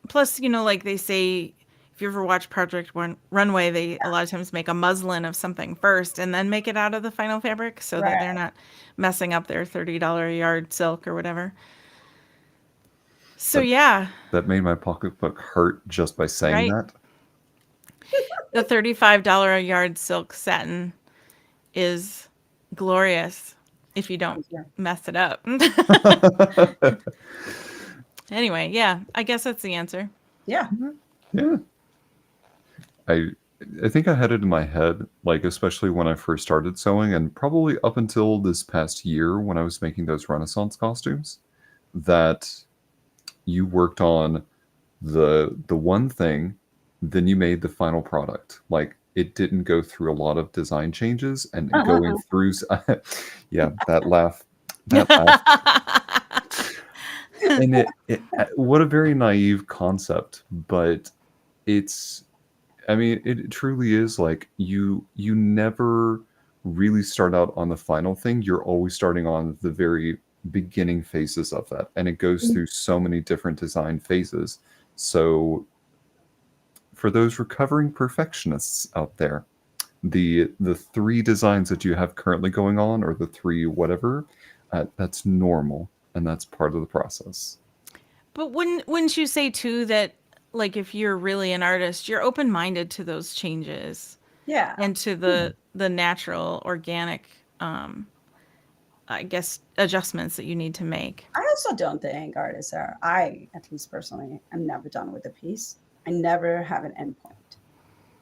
[SPEAKER 2] plus, like they say, if you ever watch Project Runway, they a lot of times make a muslin of something first and then make it out of the final fabric, so that they're not messing up their $30 a yard silk or whatever. So
[SPEAKER 1] that made my pocketbook hurt just by saying that.
[SPEAKER 2] The $35 a yard silk satin is glorious if you don't mess it up. Anyway, I guess that's the answer.
[SPEAKER 3] Yeah.
[SPEAKER 1] I think I had it in my head, like especially when I first started sewing, and probably up until this past year when I was making those Renaissance costumes, that you worked on the one thing then you made the final product. Like, it didn't go through a lot of design changes and going
[SPEAKER 3] Uh-huh.
[SPEAKER 1] through yeah, that laugh. That laugh. And what a very naive concept, but it's, I mean, it truly is like you never really start out on the final thing. You're always starting on the very beginning phases of that, and it goes through so many different design phases. So for those recovering perfectionists out there, the three designs that you have currently going on, or the three whatever, that's normal, and that's part of the process.
[SPEAKER 2] But wouldn't you say too that like if you're really an artist, you're open-minded to those changes
[SPEAKER 3] Yeah.
[SPEAKER 2] and to the natural organic I guess adjustments that you need to make.
[SPEAKER 3] I also don't think artists are, I, at least personally, am never done with a piece. I never have an endpoint.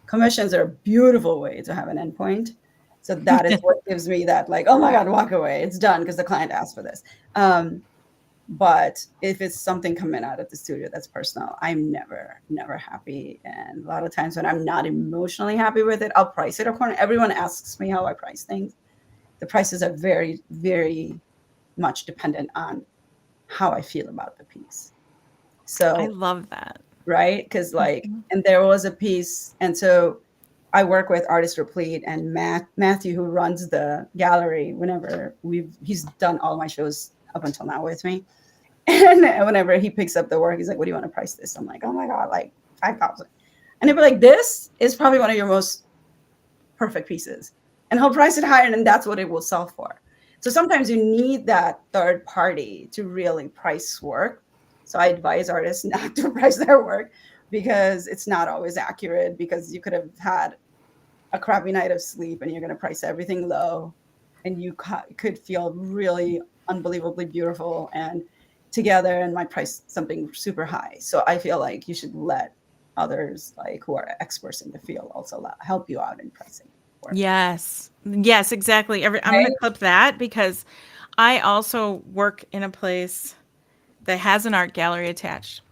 [SPEAKER 3] Commissions are a beautiful way to have an endpoint. So that is what gives me that, like, oh my God, walk away. It's done because the client asked for this. But if it's something coming out of the studio that's personal, I'm never happy. And a lot of times when I'm not emotionally happy with it, I'll price it accordingly. Everyone asks me how I price things. The prices are very, very much dependent on how I feel about the piece.
[SPEAKER 2] I
[SPEAKER 3] So,
[SPEAKER 2] love that.
[SPEAKER 3] right? Because like, and there was a piece, and so I work with Artist Replete and Matthew, who runs the gallery. Whenever he's done all my shows up until now with me, and whenever he picks up the work, he's like, "What do you want to price this?" I'm like, "Oh my God, like 5,000," and he'd be like, "This is probably one of your most perfect pieces," and he'll price it higher, and that's what it will sell for. So sometimes you need that third party to really price work. So I advise artists not to price their work because it's not always accurate, because you could have had a crappy night of sleep and you're going to price everything low, and you could feel really unbelievably beautiful and together and might price something super high. So I feel like you should let others, like who are experts in the field, also help you out in pricing work.
[SPEAKER 2] Yes. Yes, exactly. I'm going
[SPEAKER 3] Right?
[SPEAKER 2] to clip that because I also work in a place that has an art gallery attached.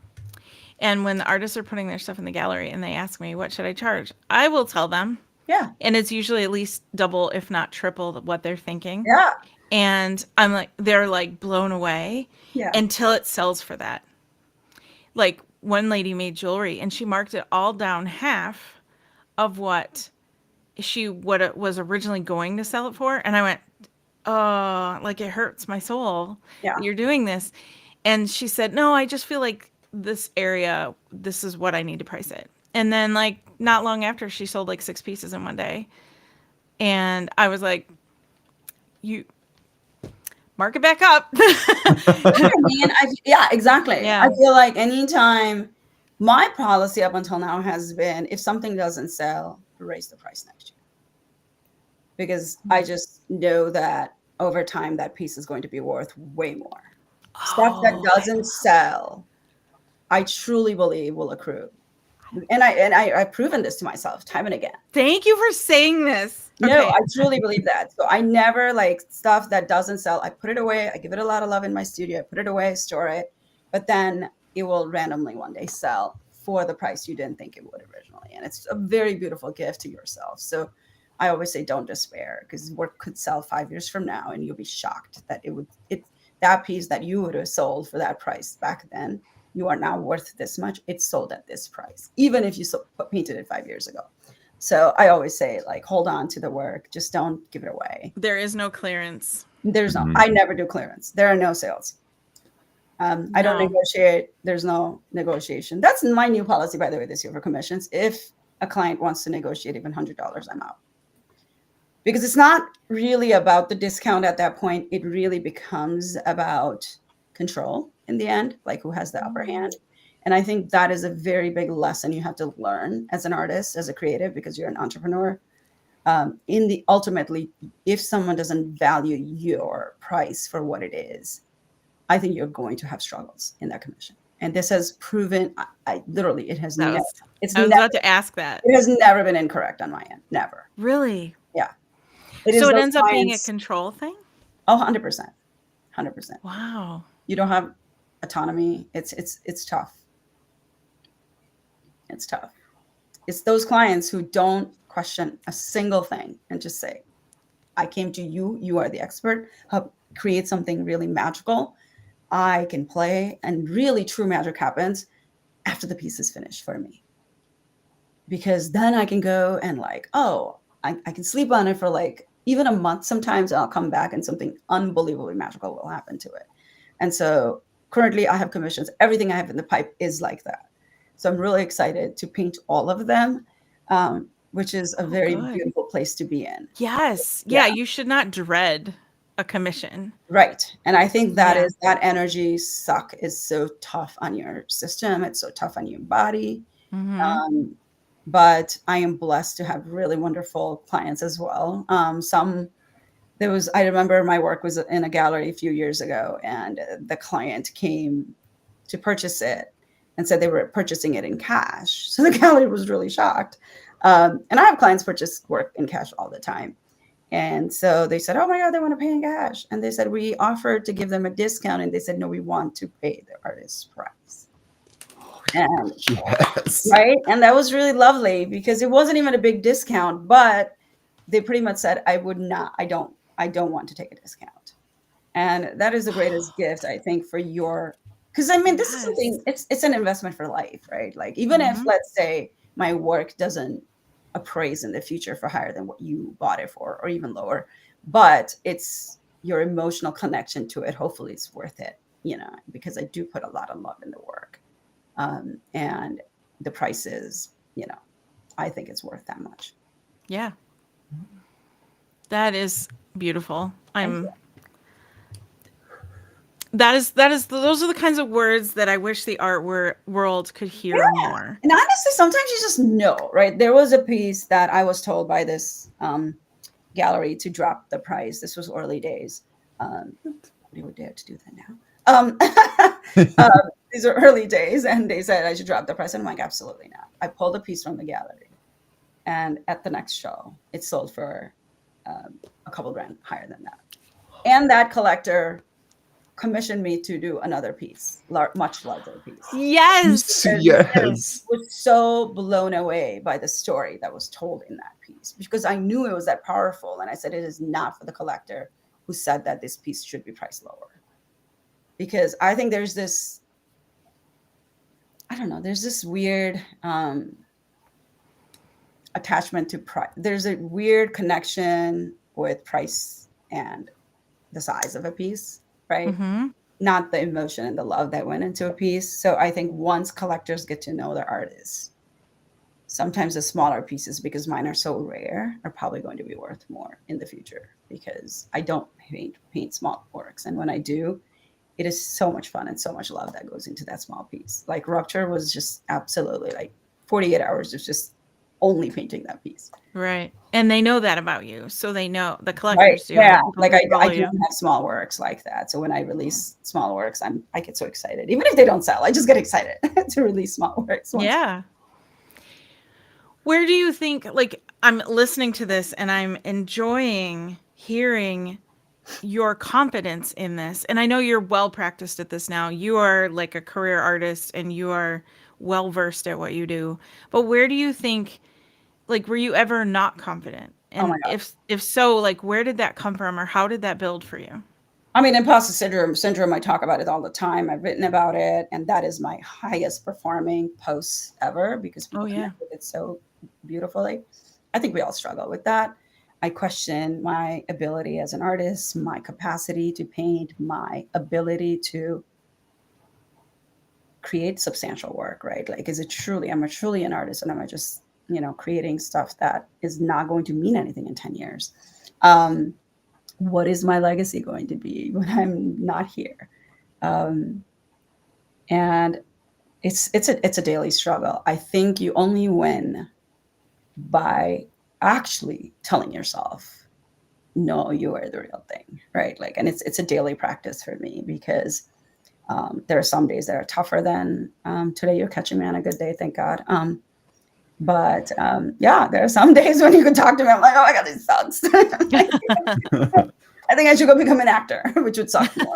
[SPEAKER 2] And when the artists are putting their stuff in the gallery and they ask me, what should I charge? I will tell them.
[SPEAKER 3] Yeah.
[SPEAKER 2] And it's usually at least double, if not triple, what they're thinking.
[SPEAKER 3] Yeah.
[SPEAKER 2] And they're like blown away
[SPEAKER 3] Yeah.
[SPEAKER 2] until it sells for that. Like one lady made jewelry and she marked it all down half of what it was originally going to sell it for. And I went, oh, like it hurts my soul
[SPEAKER 3] Yeah.
[SPEAKER 2] that you're doing this. And she said, no, I just feel like this area, this is what I need to price it. And then like not long after, she sold like 6 pieces in one day. And I was like, you mark it back up.
[SPEAKER 3] I mean, yeah, exactly.
[SPEAKER 2] Yeah.
[SPEAKER 3] I feel like anytime, my policy up until now has been, if something doesn't sell, raise the price next year. Because I just know that over time that piece is going to be worth way more. Stuff that doesn't sell, I truly believe will accrue. And I've proven this to myself time and again.
[SPEAKER 2] Thank you for saying this.
[SPEAKER 3] No,
[SPEAKER 2] Okay.
[SPEAKER 3] I truly believe that. So I never, like, stuff that doesn't sell, I put it away. I give it a lot of love in my studio. I put it away, store it, but then it will randomly one day sell for the price you didn't think it would originally. And it's a very beautiful gift to yourself. So I always say, don't despair, because work could sell 5 years from now and you'll be shocked that that piece that you would have sold for that price back then, you are now worth this much. It's sold at this price, even if you painted it 5 years ago. So I always say, like, hold on to the work. Just don't give it away.
[SPEAKER 2] There is no clearance.
[SPEAKER 3] There's no, I never do clearance. There are no sales. I don't negotiate. There's no negotiation. That's my new policy, by the way, this year for commissions. If a client wants to negotiate even $100, I'm out. Because it's not really about the discount at that point. It really becomes about control in the end, like who has the upper hand. And I think that is a very big lesson you have to learn as an artist, as a creative, because you're an entrepreneur. Ultimately, if someone doesn't value your price for what it is, I think you're going to have struggles in that commission. And this has proven, it has never.
[SPEAKER 2] I was about to ask that.
[SPEAKER 3] It has never been incorrect on my end. Never.
[SPEAKER 2] Really?
[SPEAKER 3] Yeah.
[SPEAKER 2] So it ends up being a control thing?
[SPEAKER 3] Oh, 100%. 100%.
[SPEAKER 2] Wow.
[SPEAKER 3] You don't have autonomy. It's tough. It's tough. it's those clients who don't question a single thing and just say, I came to you, you are the expert, help create something really magical. I can play, and really true magic happens after the piece is finished for me. Because then I can go and like, oh, I can sleep on it for like even a month sometimes, and I'll come back and something unbelievably magical will happen to it. And so currently I have commissions. Everything I have in the pipe is like that. So I'm really excited to paint all of them, which is a very
[SPEAKER 2] good.
[SPEAKER 3] beautiful place to be in.
[SPEAKER 2] Yes. Yeah, you should not dread a commission.
[SPEAKER 3] Right. And I think that
[SPEAKER 2] Yeah.
[SPEAKER 3] is that energy suck is so tough on your system. It's so tough on your body.
[SPEAKER 2] Mhm.
[SPEAKER 3] But I am blessed to have really wonderful clients as well. I remember my work was in a gallery a few years ago, and the client came to purchase it and said they were purchasing it in cash. So the gallery was really shocked. And I have clients purchase work in cash all the time. And so they said, oh my God, they want to pay in cash. And they said, we offered to give them a discount. And they said, no, we want to pay the artist's price. And
[SPEAKER 1] Yes.
[SPEAKER 3] right. And that was really lovely because it wasn't even a big discount, but they pretty much said, I don't want to take a discount. And that is the greatest gift, I think, for your, because I mean, this is something, it's an investment for life, right? Like, even if, let's say, my work doesn't appraise in the future for higher than what you bought it for, or even lower, but it's your emotional connection to it. Hopefully it's worth it, because I do put a lot of love in the work. And the price is, I think it's worth that much.
[SPEAKER 2] Yeah. That is beautiful. Those are the kinds of words that I wish the world could hear more.
[SPEAKER 3] And honestly, sometimes you just know, right? There was a piece that I was told by this gallery to drop the price. This was early days. Nobody would dare to do that now. These are early days, and they said I should drop the price. And I'm like, absolutely not. I pulled a piece from the gallery, and at the next show, it sold for a couple grand higher than that. And that collector commissioned me to do another piece, much larger piece.
[SPEAKER 2] Yes.
[SPEAKER 1] Yes.
[SPEAKER 3] I was so blown away by the story that was told in that piece, because I knew it was that powerful. And I said, it is not for the collector who said that this piece should be priced lower. Because I think there's this, I don't know, there's this weird attachment to price. There's a weird connection with price and the size of a piece, right?
[SPEAKER 2] Mm-hmm.
[SPEAKER 3] Not the emotion and the love that went into a piece. So I think once collectors get to know their artists, sometimes the smaller pieces, because mine are so rare, are probably going to be worth more in the future, because I don't paint small works. And when I do, it is so much fun and so much love that goes into that small piece. Like Rupture was just absolutely like 48 hours of just only painting that piece.
[SPEAKER 2] Right. And they know that about you. So they know, the collectors do.
[SPEAKER 3] Yeah. Like I
[SPEAKER 2] follow
[SPEAKER 3] do have small works like that. So when I release small works, I get so excited. Even if they don't sell, I just get excited to release small works.
[SPEAKER 2] Yeah. Where do you think, like, I'm listening to this and I'm enjoying hearing your confidence in this. And I know you're well practiced at this now. You are like a career artist and you are well versed at what you do. But where do you think, like, were you ever not confident? And
[SPEAKER 3] Oh my God.
[SPEAKER 2] if so, like, where did that come from, or how did that build for you?
[SPEAKER 3] I mean, imposter syndrome, I talk about it all the time. I've written about it, and that is my highest performing post ever, because people connect with it so beautifully. I think we all struggle with that. I question my ability as an artist, my capacity to paint, my ability to create substantial work, right? Like, am I truly an artist, and am I just, creating stuff that is not going to mean anything in 10 years? What is my legacy going to be when I'm not here? And it's a daily struggle. I think you only win by actually telling yourself, no, you are the real thing, right? Like, and it's a daily practice for me, because there are some days that are tougher than today. You're catching me on a good day, thank God. But there are some days when you can talk to me, I'm like, oh my God, this sucks. I think I should go become an actor, which would suck more.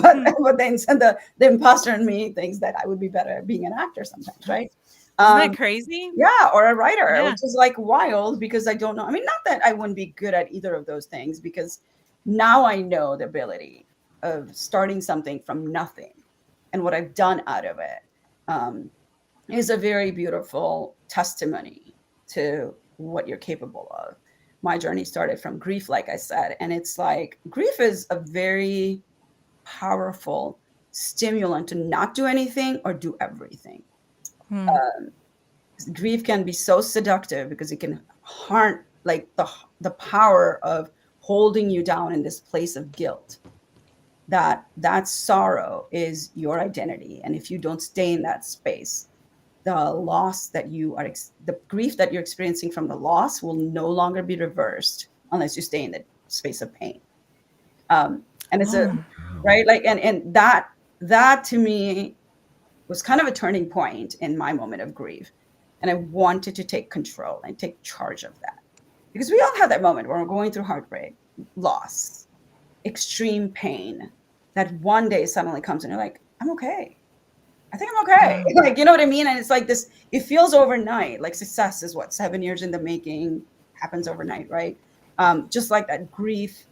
[SPEAKER 3] but then the imposter in me thinks that I would be better at being an actor sometimes, right?
[SPEAKER 2] Isn't that crazy?
[SPEAKER 3] Yeah, or a writer,
[SPEAKER 2] Yeah.
[SPEAKER 3] which is like wild because I don't know. I mean, not that I wouldn't be good at either of those things, because now I know the ability of starting something from nothing, and what I've done out of it is a very beautiful testimony to what you're capable of. My journey started from grief, like I said, and it's like grief is a very powerful stimulant to not do anything or do everything.
[SPEAKER 2] Hmm.
[SPEAKER 3] Grief can be so seductive because it can harm, like the power of holding you down in this place of guilt. That sorrow is your identity, and if you don't stay in that space, the loss that you are the grief that you're experiencing from the loss will no longer be reversed unless you stay in the space of pain. And it's a
[SPEAKER 2] Oh.
[SPEAKER 3] right, like, and that to me was kind of a turning point in my moment of grief, and I wanted to take control and take charge of that, because we all have that moment where we're going through heartbreak, loss, extreme pain, that one day suddenly comes and you're like, I'm okay. I think I'm okay. Like, you know what I mean? And it's like this, it feels overnight. Like success is what, 7 years in the making, happens overnight, right? Just like that, grief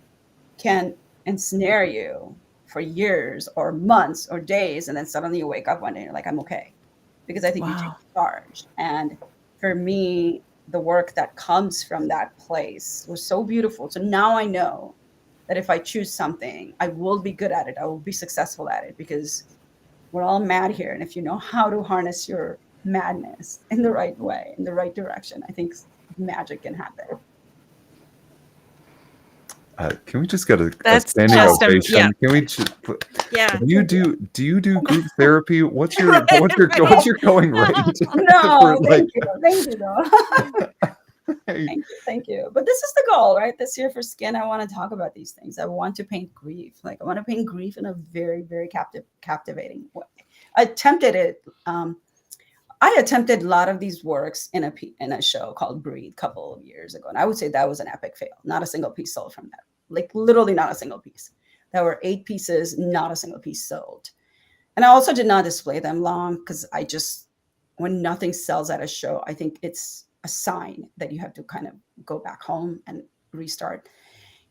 [SPEAKER 3] can ensnare you for years or months or days. And then suddenly you wake up one day and you're like, I'm okay. Because I think you take
[SPEAKER 2] Wow.
[SPEAKER 3] charge. And for me, the work that comes from that place was so beautiful. So now I know that if I choose something, I will be good at it. I will be successful at it, because we're all mad here. And if you know how to harness your madness in the right way, in the right direction, I think magic can happen.
[SPEAKER 1] Can we just get a
[SPEAKER 2] That's
[SPEAKER 1] standing
[SPEAKER 2] just
[SPEAKER 1] ovation?
[SPEAKER 2] yeah.
[SPEAKER 1] Can we just put,
[SPEAKER 2] Yeah.
[SPEAKER 1] do you do group therapy? What's your
[SPEAKER 2] Right,
[SPEAKER 1] what's your going rate?
[SPEAKER 3] No,
[SPEAKER 1] For, like,
[SPEAKER 3] thank you, though. Thank you. But this is the goal, right? This year for Skin, I want to talk about these things. I want to paint grief. Like, I want to paint grief in a very, very captivating way. I attempted it. I attempted a lot of these works in a show called Breathe a couple of years ago, and I would say that was an epic fail. Not a single piece sold from that. Like, literally not a single piece. There were 8 pieces, not a single piece sold. And I also did not display them long, because when nothing sells at a show, I think it's a sign that you have to kind of go back home and restart.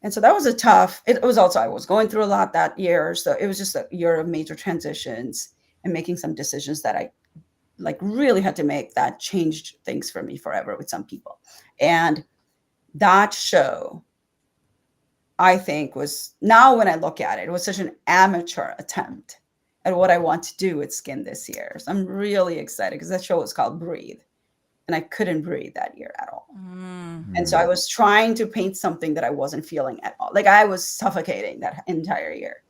[SPEAKER 3] And so that was it was also, I was going through a lot that year. So it was just a year of major transitions and making some decisions that I like really had to make, that changed things for me forever with some people. And that show, I think, was, now when I look at it, it was such an amateur attempt at what I want to do with Skin this year. So I'm really excited, because that show was called Breathe, and I couldn't breathe that year at all. And so I was trying to paint something that I wasn't feeling at all. Like, I was suffocating that entire year.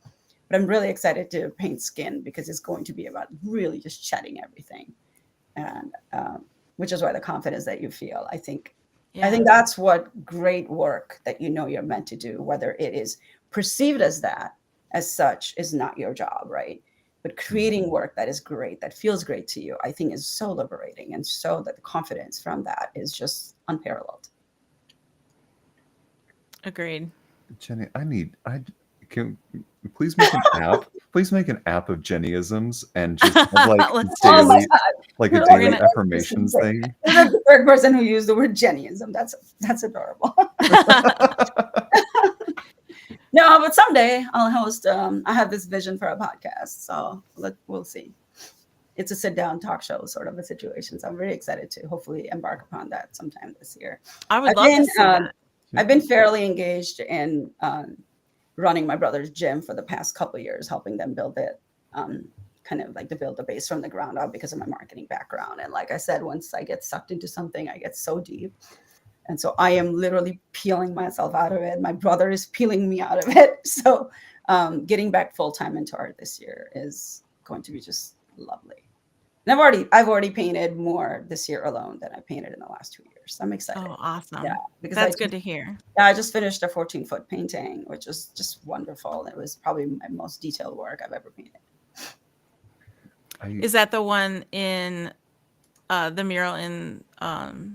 [SPEAKER 3] But I'm really excited to paint Skin, because it's going to be about really just shedding everything. And which is why the confidence that you feel, I think that's what great work that you're meant to do, whether it is perceived as that, as such, is not your job, right? But creating work that is great, that feels great to you, I think is so liberating. And so that the confidence from that is just unparalleled.
[SPEAKER 2] Agreed.
[SPEAKER 1] Jenny, can please make an app. Please make an app of Jennyisms and just have like
[SPEAKER 2] Let's
[SPEAKER 3] Oh my
[SPEAKER 1] daily,
[SPEAKER 3] God.
[SPEAKER 1] like a
[SPEAKER 3] You're
[SPEAKER 1] daily
[SPEAKER 3] like,
[SPEAKER 1] affirmations thing.
[SPEAKER 3] You're the third person who used the word Jennyism. That's adorable. No, but someday I'll host. I have this vision for a podcast, so we'll see. It's a sit-down talk show sort of a situation. So I'm very excited to hopefully embark upon that sometime this year.
[SPEAKER 2] I would love to see that.
[SPEAKER 3] I've been fairly engaged in running my brother's gym for the past couple of years, helping them build it, kind of like to build the base from the ground up, because of my marketing background. And like I said, once I get sucked into something, I get so deep. And so I am literally peeling myself out of it. My brother is peeling me out of it. So getting back full-time into art this year is going to be just lovely. And I've already painted more this year alone than I painted in the last 2 years. I'm excited.
[SPEAKER 2] Oh, awesome.
[SPEAKER 3] Yeah, because
[SPEAKER 2] that's good to hear.
[SPEAKER 3] Yeah, I just finished a 14-foot painting, which is just wonderful. It was probably my most detailed work I've ever painted.
[SPEAKER 2] Is that the one in the mural in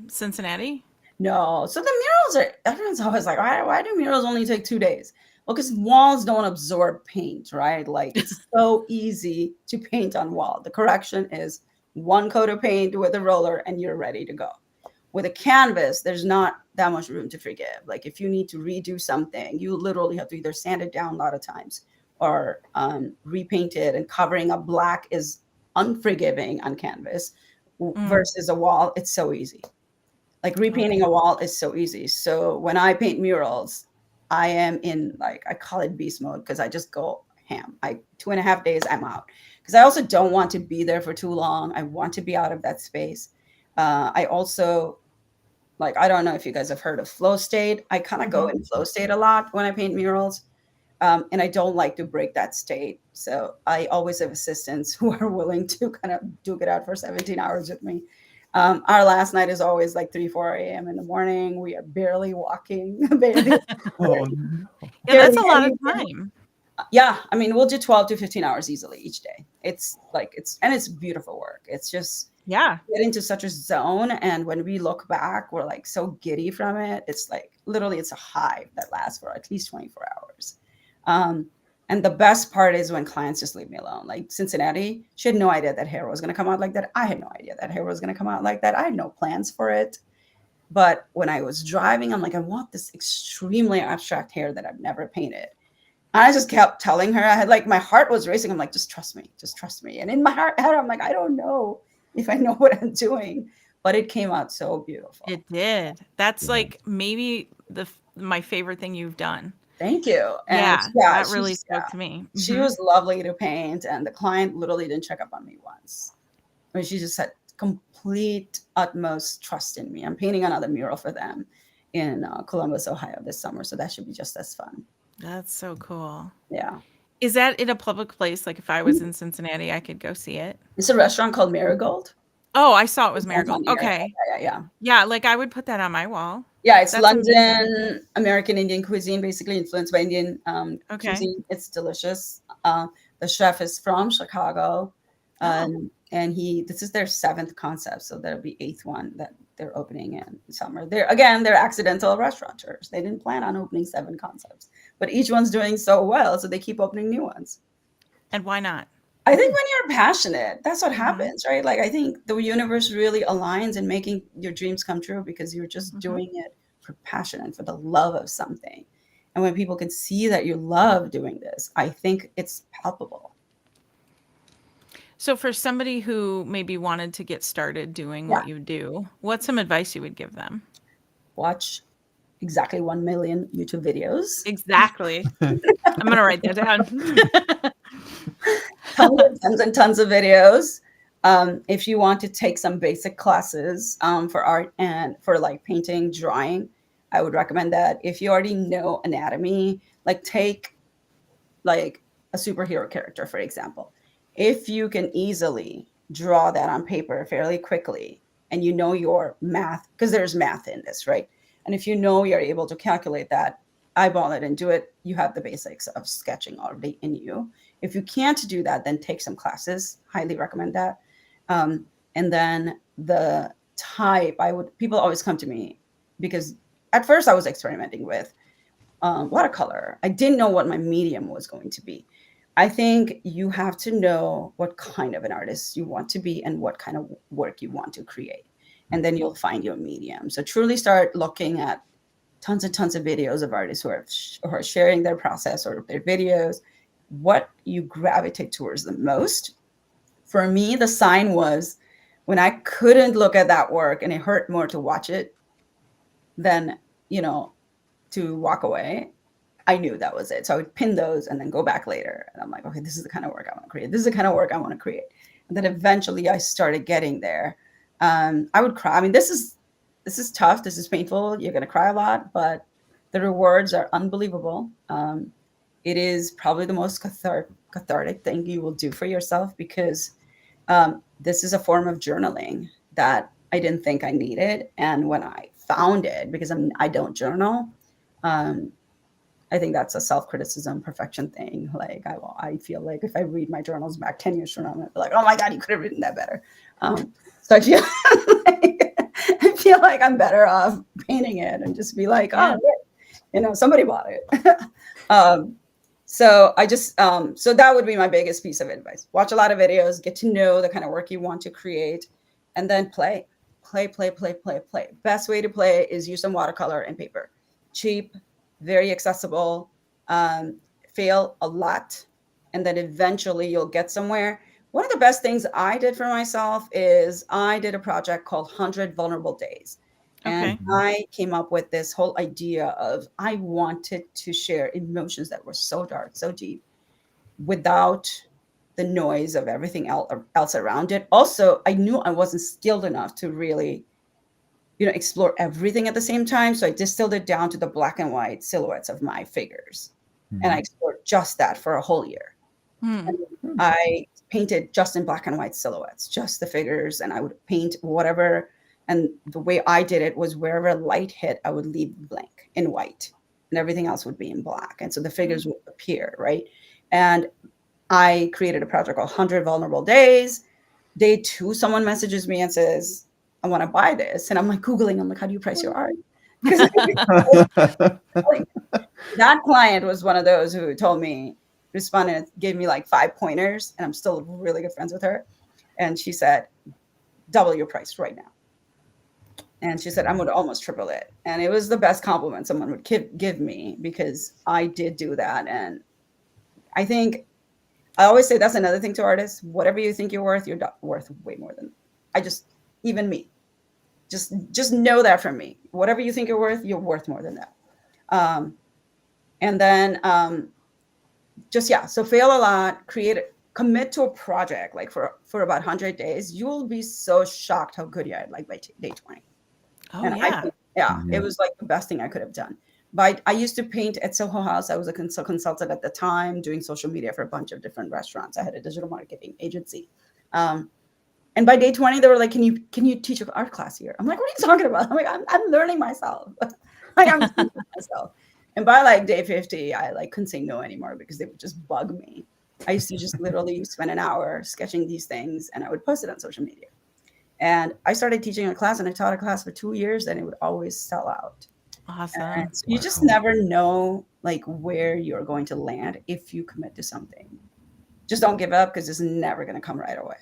[SPEAKER 2] Cincinnati?
[SPEAKER 3] No. So the murals everyone's always like, why do murals only take 2 days? Well, because walls don't absorb paint, right? Like it's so easy to paint on wall. The correction is one coat of paint with a roller and you're ready to go. With a canvas, there's not that much room to forgive. Like if you need to redo something, you literally have to either sand it down a lot of times or repaint it, and covering up black is unforgiving on canvas versus a wall. It's so easy. Like repainting a wall is so easy. So when I paint murals, I am in, like, I call it beast mode because I just go ham. 2.5 days, I'm out. Because I also don't want to be there for too long. I want to be out of that space. I also, like, I don't know if you guys have heard of flow state. I kind of go in flow state a lot when I paint murals. And I don't like to break that state. So I always have assistants who are willing to kind of duke it out for 17 hours with me. Our last night is always like 3-4 a.m. in the morning. We are barely walking, barely.
[SPEAKER 1] Oh,
[SPEAKER 2] Yeah, that's a lot of time.
[SPEAKER 3] Yeah, I mean, we'll do 12 to 15 hours easily each day. It's beautiful work. It's just get into such a zone, and when we look back, we're like so giddy from it. It's like literally it's a hive that lasts for at least 24 hours. And the best part is when clients just leave me alone. Like Cincinnati, she had no idea that hair was going to come out like that. I had no idea that hair was going to come out like that. I had no plans for it. But when I was driving, I'm like, I want this extremely abstract hair that I've never painted. And I just kept telling her, I had like, my heart was racing. I'm like, just trust me, just trust me. And in my head, I'm like, I don't know if I know what I'm doing, but it came out so beautiful.
[SPEAKER 2] It did. That's like maybe my favorite thing you've done.
[SPEAKER 3] Thank you.
[SPEAKER 2] And that really spoke to me.
[SPEAKER 3] She was lovely to paint, and the client literally didn't check up on me once. I mean, she just had complete, utmost trust in me. I'm painting another mural for them in Columbus, Ohio this summer, so that should be just as fun.
[SPEAKER 2] That's so cool.
[SPEAKER 3] Yeah.
[SPEAKER 2] Is that in a public place? Like if I was in Cincinnati, I could go see it?
[SPEAKER 3] It's a restaurant called Marigold.
[SPEAKER 2] Oh, I saw it was Marigold. Okay.
[SPEAKER 3] Yeah.
[SPEAKER 2] Yeah, like I would put that on my wall.
[SPEAKER 3] Yeah, it's London, American Indian cuisine, basically influenced by Indian cuisine. It's delicious. The chef is from Chicago, and this is their 7th concept, so there'll be 8th one that they're opening in summer. They're accidental restaurateurs. They didn't plan on opening 7 concepts, but each one's doing so well, so they keep opening new ones.
[SPEAKER 2] And why not?
[SPEAKER 3] I think when you're passionate, that's what happens, right? Like I think the universe really aligns in making your dreams come true because you're just doing it for passion and for the love of something. And when people can see that you love doing this, I think it's palpable.
[SPEAKER 2] So for somebody who maybe wanted to get started doing what you do, what's some advice you would give them?
[SPEAKER 3] Watch exactly 1 million YouTube videos.
[SPEAKER 2] Exactly. I'm going to write that down.
[SPEAKER 3] Tons and tons of videos. If you want to take some basic classes for art and for like painting, drawing, I would recommend that. If you already know anatomy, like take like a superhero character, for example. If you can easily draw that on paper fairly quickly and you know your math, because there's math in this, right? And if you know you're able to calculate that, eyeball it and do it, you have the basics of sketching already in you. If you can't do that, then take some classes. Highly recommend that. And then the type, people always come to me because at first I was experimenting with watercolor. I didn't know what my medium was going to be. I think you have to know what kind of an artist you want to be and what kind of work you want to create. And then you'll find your medium. So truly start looking at tons and tons of videos of artists who are sharing their process or their videos, what you gravitate towards the most. For me, the sign was when I couldn't look at that work and it hurt more to watch it than, to walk away. I knew that was it. So I would pin those and then go back later. And I'm like, okay, this is the kind of work I want to create. This is the kind of work I want to create. And then eventually I started getting there. I would cry. I mean, this is tough. This is painful. You're going to cry a lot, but the rewards are unbelievable. It is probably the most cathartic thing you will do for yourself because this is a form of journaling that I didn't think I needed. And when I found it, because I don't journal, I think that's a self-criticism, perfection thing. Like I feel like if I read my journals back 10 years from now, I'm gonna be like, oh my God, you could have written that better. So I feel like I'm better off painting it and just be like, oh, somebody bought it. So I just so that would be my biggest piece of advice. Watch a lot of videos, get to know the kind of work you want to create, and then play. Best way to play is use some watercolor and paper. Cheap, very accessible, fail a lot, and then eventually you'll get somewhere. One of the best things I did for myself is I did a project called 100 Vulnerable Days. And
[SPEAKER 2] Okay.
[SPEAKER 3] I came up with this whole idea of I wanted to share emotions that were so dark, so deep, without the noise of everything else around it. Also, I knew I wasn't skilled enough to really, explore everything at the same time. So I distilled it down to the black and white silhouettes of my figures. And I explored just that for a whole year. And I painted just in black and white silhouettes, just the figures, and I would paint whatever. And the way I did it was wherever light hit, I would leave blank in white, and everything else would be in black. And so the figures would appear, right? And I created a project called 100 Vulnerable Days. Day 2, someone messages me and says, I want to buy this. And I'm like Googling, I'm like, how do you price your art? Because that client was one of those who told me, responded, gave me like 5 pointers, and I'm still really good friends with her. And she said, double your price right now. And she said, I'm going to almost triple it. And it was the best compliment someone would give me, because I did do that. And I think I always say that's another thing to artists. Whatever you think you're worth worth way more than even me. Just know that from me. Whatever you think you're worth more than that. And then so fail a lot, commit to a project like for about 100 days. You'll be so shocked how good you are like by day 20.
[SPEAKER 2] Oh,
[SPEAKER 3] And
[SPEAKER 2] yeah.
[SPEAKER 3] It was like the best thing I could have done. But I used to paint at Soho House. I was a consultant at the time, doing social media for a bunch of different restaurants. I had a digital marketing agency. And by day 20, they were like, can you teach an art class here? I'm like, what are you talking about? I'm like, I'm learning myself. I'm teaching myself. And by like day 50, I like couldn't say no anymore, because they would just bug me. I used to just literally spend an hour sketching these things, and I would post it on social media. And I started teaching a class, and I taught a class for 2 years, and it would always sell out.
[SPEAKER 2] Awesome.
[SPEAKER 3] And so you just never know like where you're going to land if you commit to something. Just don't give up, because it's never going to come right away.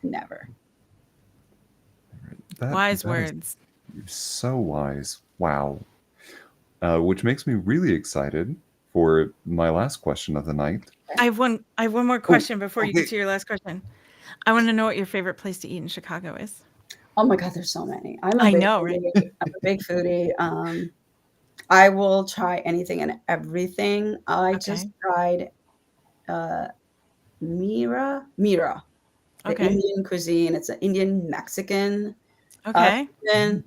[SPEAKER 3] Never.
[SPEAKER 2] Wise words.
[SPEAKER 1] So wise. Wow. Which makes me really excited for my last question of the night.
[SPEAKER 2] I have one more question before you get to your last question. I want to know what your favorite place to eat in Chicago is.
[SPEAKER 3] Oh my God, there's so many. I'm
[SPEAKER 2] I
[SPEAKER 3] a big foodie. I will try anything and everything. I just tried Mira, the Indian cuisine. It's an Indian Mexican.
[SPEAKER 2] Okay.
[SPEAKER 3] And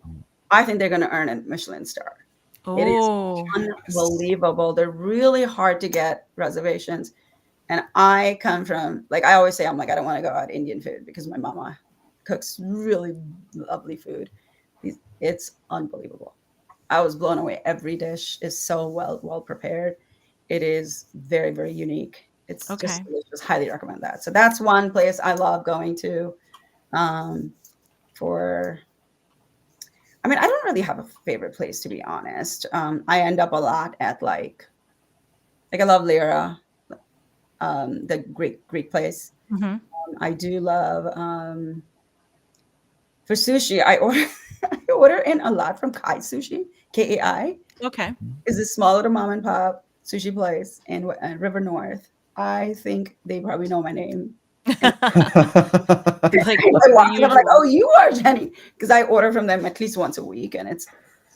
[SPEAKER 3] I think they're going to earn a Michelin star. It is unbelievable. They're really hard to get reservations. And I come from, like, I always say, I'm like, I don't want to go out Indian food, because my mama cooks really lovely food. It's unbelievable. I was blown away. Every dish is so well prepared. It is very, very unique. It's just delicious. Highly recommend that. So that's one place I love going to. I don't really have a favorite place, to be honest. I end up a lot at like I love Lyra, the Greek place.
[SPEAKER 2] Mm-hmm.
[SPEAKER 3] I do love for sushi. I order in a lot from Kai Sushi, KAI.
[SPEAKER 2] Okay.
[SPEAKER 3] Is a small little mom and pop sushi place in River North. I think they probably know my name. I'm like, oh, you are Jenny, because I order from them at least once a week, and it's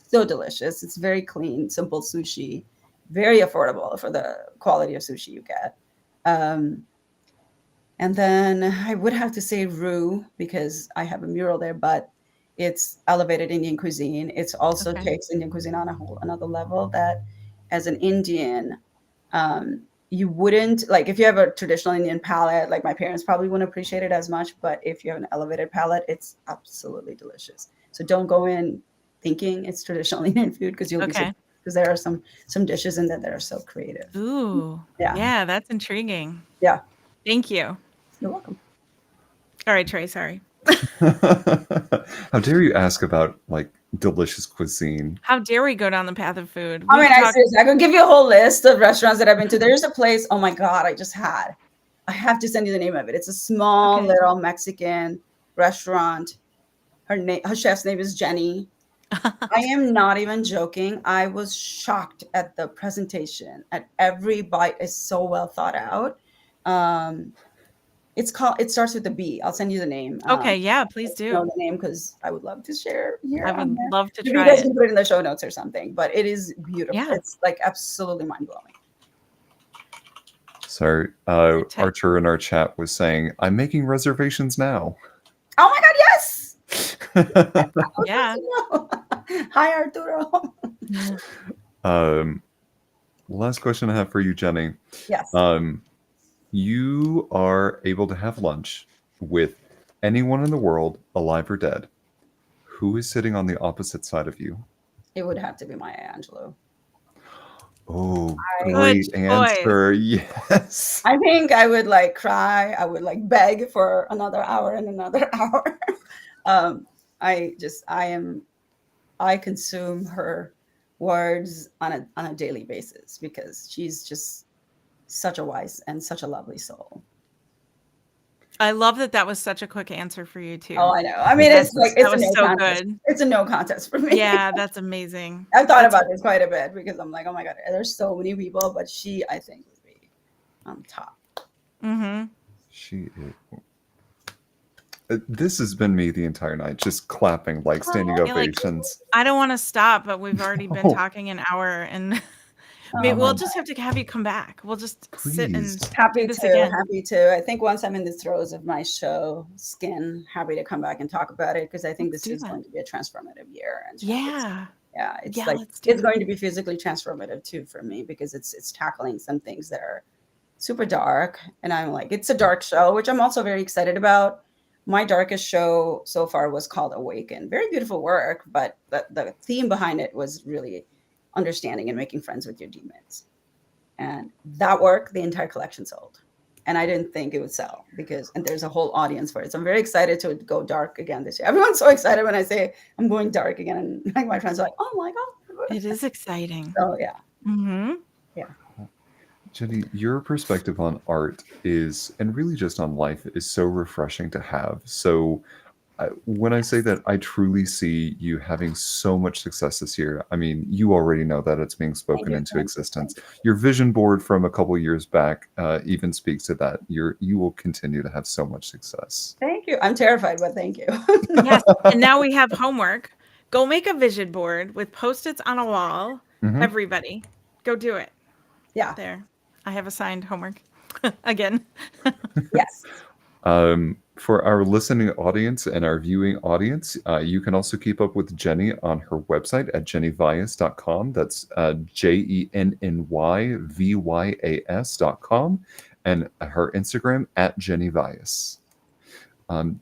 [SPEAKER 3] so delicious. It's very clean, simple sushi, very affordable for the quality of sushi you get. And then I would have to say Rue, because I have a mural there, but it's elevated Indian cuisine. It's also takes Indian cuisine on a whole another level that, as an Indian, you wouldn't, like, if you have a traditional Indian palate, like my parents probably wouldn't appreciate it as much, but if you have an elevated palate, it's absolutely delicious. So don't go in thinking it's traditional Indian food, because you'll be surprised, because there are some dishes in there that are so creative.
[SPEAKER 2] Ooh. Yeah, that's intriguing.
[SPEAKER 3] Yeah.
[SPEAKER 2] Thank you.
[SPEAKER 3] You're welcome.
[SPEAKER 2] All right, Trey, sorry.
[SPEAKER 1] How dare you ask about like delicious cuisine.
[SPEAKER 2] How dare we go down the path of food?
[SPEAKER 3] I mean,
[SPEAKER 2] We've talked-
[SPEAKER 3] seriously, I could give you a whole list of restaurants that I've been to. There's a place, oh my God, I have to send you the name of it. It's a small
[SPEAKER 2] Okay.
[SPEAKER 3] little Mexican restaurant. Her chef's name is Jenny. I am not even joking. I was shocked at the presentation. At every bite is so well thought out. It starts with a B. I'll send you the name.
[SPEAKER 2] Okay, yeah, please
[SPEAKER 3] I know
[SPEAKER 2] do.
[SPEAKER 3] the name because I would love to share here.
[SPEAKER 2] I would love to
[SPEAKER 3] Maybe you
[SPEAKER 2] try
[SPEAKER 3] guys
[SPEAKER 2] it.
[SPEAKER 3] can put it in the show notes or something. But it is beautiful.
[SPEAKER 2] Yeah.
[SPEAKER 3] It's like absolutely mind blowing.
[SPEAKER 1] So Archer in our chat was saying, I'm making reservations now.
[SPEAKER 3] Oh my God, yes!
[SPEAKER 2] Yeah.
[SPEAKER 3] Hi, Arturo.
[SPEAKER 1] Last question I have for you, Jenny.
[SPEAKER 3] Yes.
[SPEAKER 1] You are able to have lunch with anyone in the world, alive or dead. Who is sitting on the opposite side of you?
[SPEAKER 3] It would have to be Maya Angelou.
[SPEAKER 1] Oh,
[SPEAKER 2] Good
[SPEAKER 1] great
[SPEAKER 2] choice.
[SPEAKER 1] answer. Yes.
[SPEAKER 3] I think I would like cry. I would like beg for another hour and another hour. I consume her words on a daily basis because she's just such a wise and such a lovely soul.
[SPEAKER 2] I love that was such a quick answer for you too.
[SPEAKER 3] Oh, I know. I mean,
[SPEAKER 2] That's-
[SPEAKER 3] it's like
[SPEAKER 2] that
[SPEAKER 3] it's a
[SPEAKER 2] was
[SPEAKER 3] no
[SPEAKER 2] so
[SPEAKER 3] contest.
[SPEAKER 2] good.
[SPEAKER 3] It's a no contest for me.
[SPEAKER 2] Yeah, that's amazing.
[SPEAKER 3] I've thought
[SPEAKER 2] That's-
[SPEAKER 3] about this quite a bit because I'm like, oh my God, there's so many people, but she, I think, would be on top.
[SPEAKER 2] Mm-hmm.
[SPEAKER 1] She is. This has been me the entire night, just clapping like standing
[SPEAKER 2] I feel like-
[SPEAKER 1] ovations.
[SPEAKER 2] I don't want to stop, but we've already been
[SPEAKER 1] No.
[SPEAKER 2] talking an hour, and
[SPEAKER 3] Oh
[SPEAKER 2] maybe we'll
[SPEAKER 3] my
[SPEAKER 2] just have to have you come back. We'll just sit and
[SPEAKER 1] Please.
[SPEAKER 3] Happy
[SPEAKER 2] do this
[SPEAKER 3] to,
[SPEAKER 2] again.
[SPEAKER 3] happy to. I think once I'm in the throes of my show, Skin, happy to come back and talk about it because I think
[SPEAKER 2] Let's
[SPEAKER 3] this
[SPEAKER 2] do
[SPEAKER 3] is
[SPEAKER 2] that.
[SPEAKER 3] going to be a transformative year. And
[SPEAKER 2] Yeah.
[SPEAKER 3] yeah, it's
[SPEAKER 2] Yeah,
[SPEAKER 3] like
[SPEAKER 2] let's do
[SPEAKER 3] it's
[SPEAKER 2] it.
[SPEAKER 3] going to be physically transformative too for me because it's tackling some things that are super dark, and I'm like, it's a dark show, which I'm also very excited about. My darkest show so far was called Awaken. Very beautiful work, but the theme behind it was really understanding and making friends with your demons. And that work, the entire collection sold. And I didn't think it would sell and there's a whole audience for it. So I'm very excited to go dark again this year. Everyone's so excited when I say I'm going dark again. And like my friends are like, oh my God.
[SPEAKER 2] It is exciting.
[SPEAKER 3] So yeah.
[SPEAKER 2] Mm-hmm.
[SPEAKER 1] Jenny, your perspective on art is, and really just on life, is so refreshing to have. So when I say that I truly see you having so much success this year, I mean, you already know that it's being spoken
[SPEAKER 3] you.
[SPEAKER 1] into existence. Your vision board from a couple years back even speaks to that. You will continue to have so much success.
[SPEAKER 3] Thank you. I'm terrified, but thank you.
[SPEAKER 2] Yes. And now we have homework. Go make a vision board with Post-its on a wall.
[SPEAKER 1] Mhm.
[SPEAKER 2] Everybody, go do it.
[SPEAKER 3] Yeah.
[SPEAKER 2] There. I have assigned homework again.
[SPEAKER 3] Yes.
[SPEAKER 1] For our listening audience and our viewing audience, you can also keep up with Jenny on her website at jennyvyas.com. That's JENNYVYAS.com, and her Instagram at Jenny Vyas.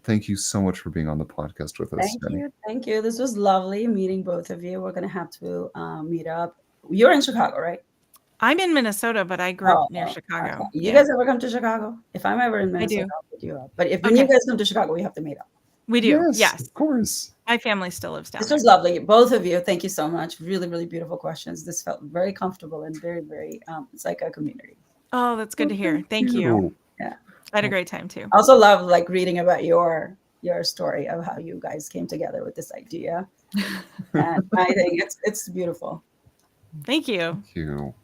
[SPEAKER 1] Thank you so much for being on the podcast with us,
[SPEAKER 3] Thank
[SPEAKER 1] Jenny.
[SPEAKER 3] you. Thank you. This was lovely meeting both of you. We're going to have to meet up. You're in Chicago, right?
[SPEAKER 2] I'm in Minnesota, but I grew up near Chicago.
[SPEAKER 3] Okay. You guys ever come to Chicago? If I'm ever in Minnesota,
[SPEAKER 2] do.
[SPEAKER 3] I'll pick you up. But when you guys come to Chicago, we have to meet up.
[SPEAKER 2] We do. Yes.
[SPEAKER 1] Of course.
[SPEAKER 2] My family still lives down
[SPEAKER 3] This
[SPEAKER 2] there.
[SPEAKER 3] was lovely. Both of you, thank you so much. Really, really beautiful questions. This felt very comfortable and very, very, it's like a community.
[SPEAKER 2] Oh, that's good to hear. Thank you.
[SPEAKER 3] Yeah.
[SPEAKER 2] I had a great time too.
[SPEAKER 3] I also love like reading about your story of how you guys came together with this idea. And I think it's beautiful.
[SPEAKER 2] Thank you.
[SPEAKER 1] Thank you.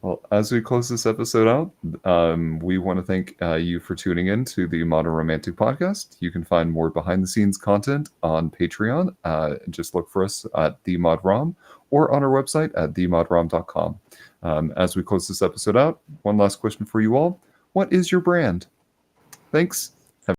[SPEAKER 1] Well, as we close this episode out, we want to thank you for tuning in to the Modern Romantic Podcast. You can find more behind-the-scenes content on Patreon. Just look for us at TheModRom or on our website at themodrom.com. As we close this episode out, one last question for you all. What is your brand? Thanks.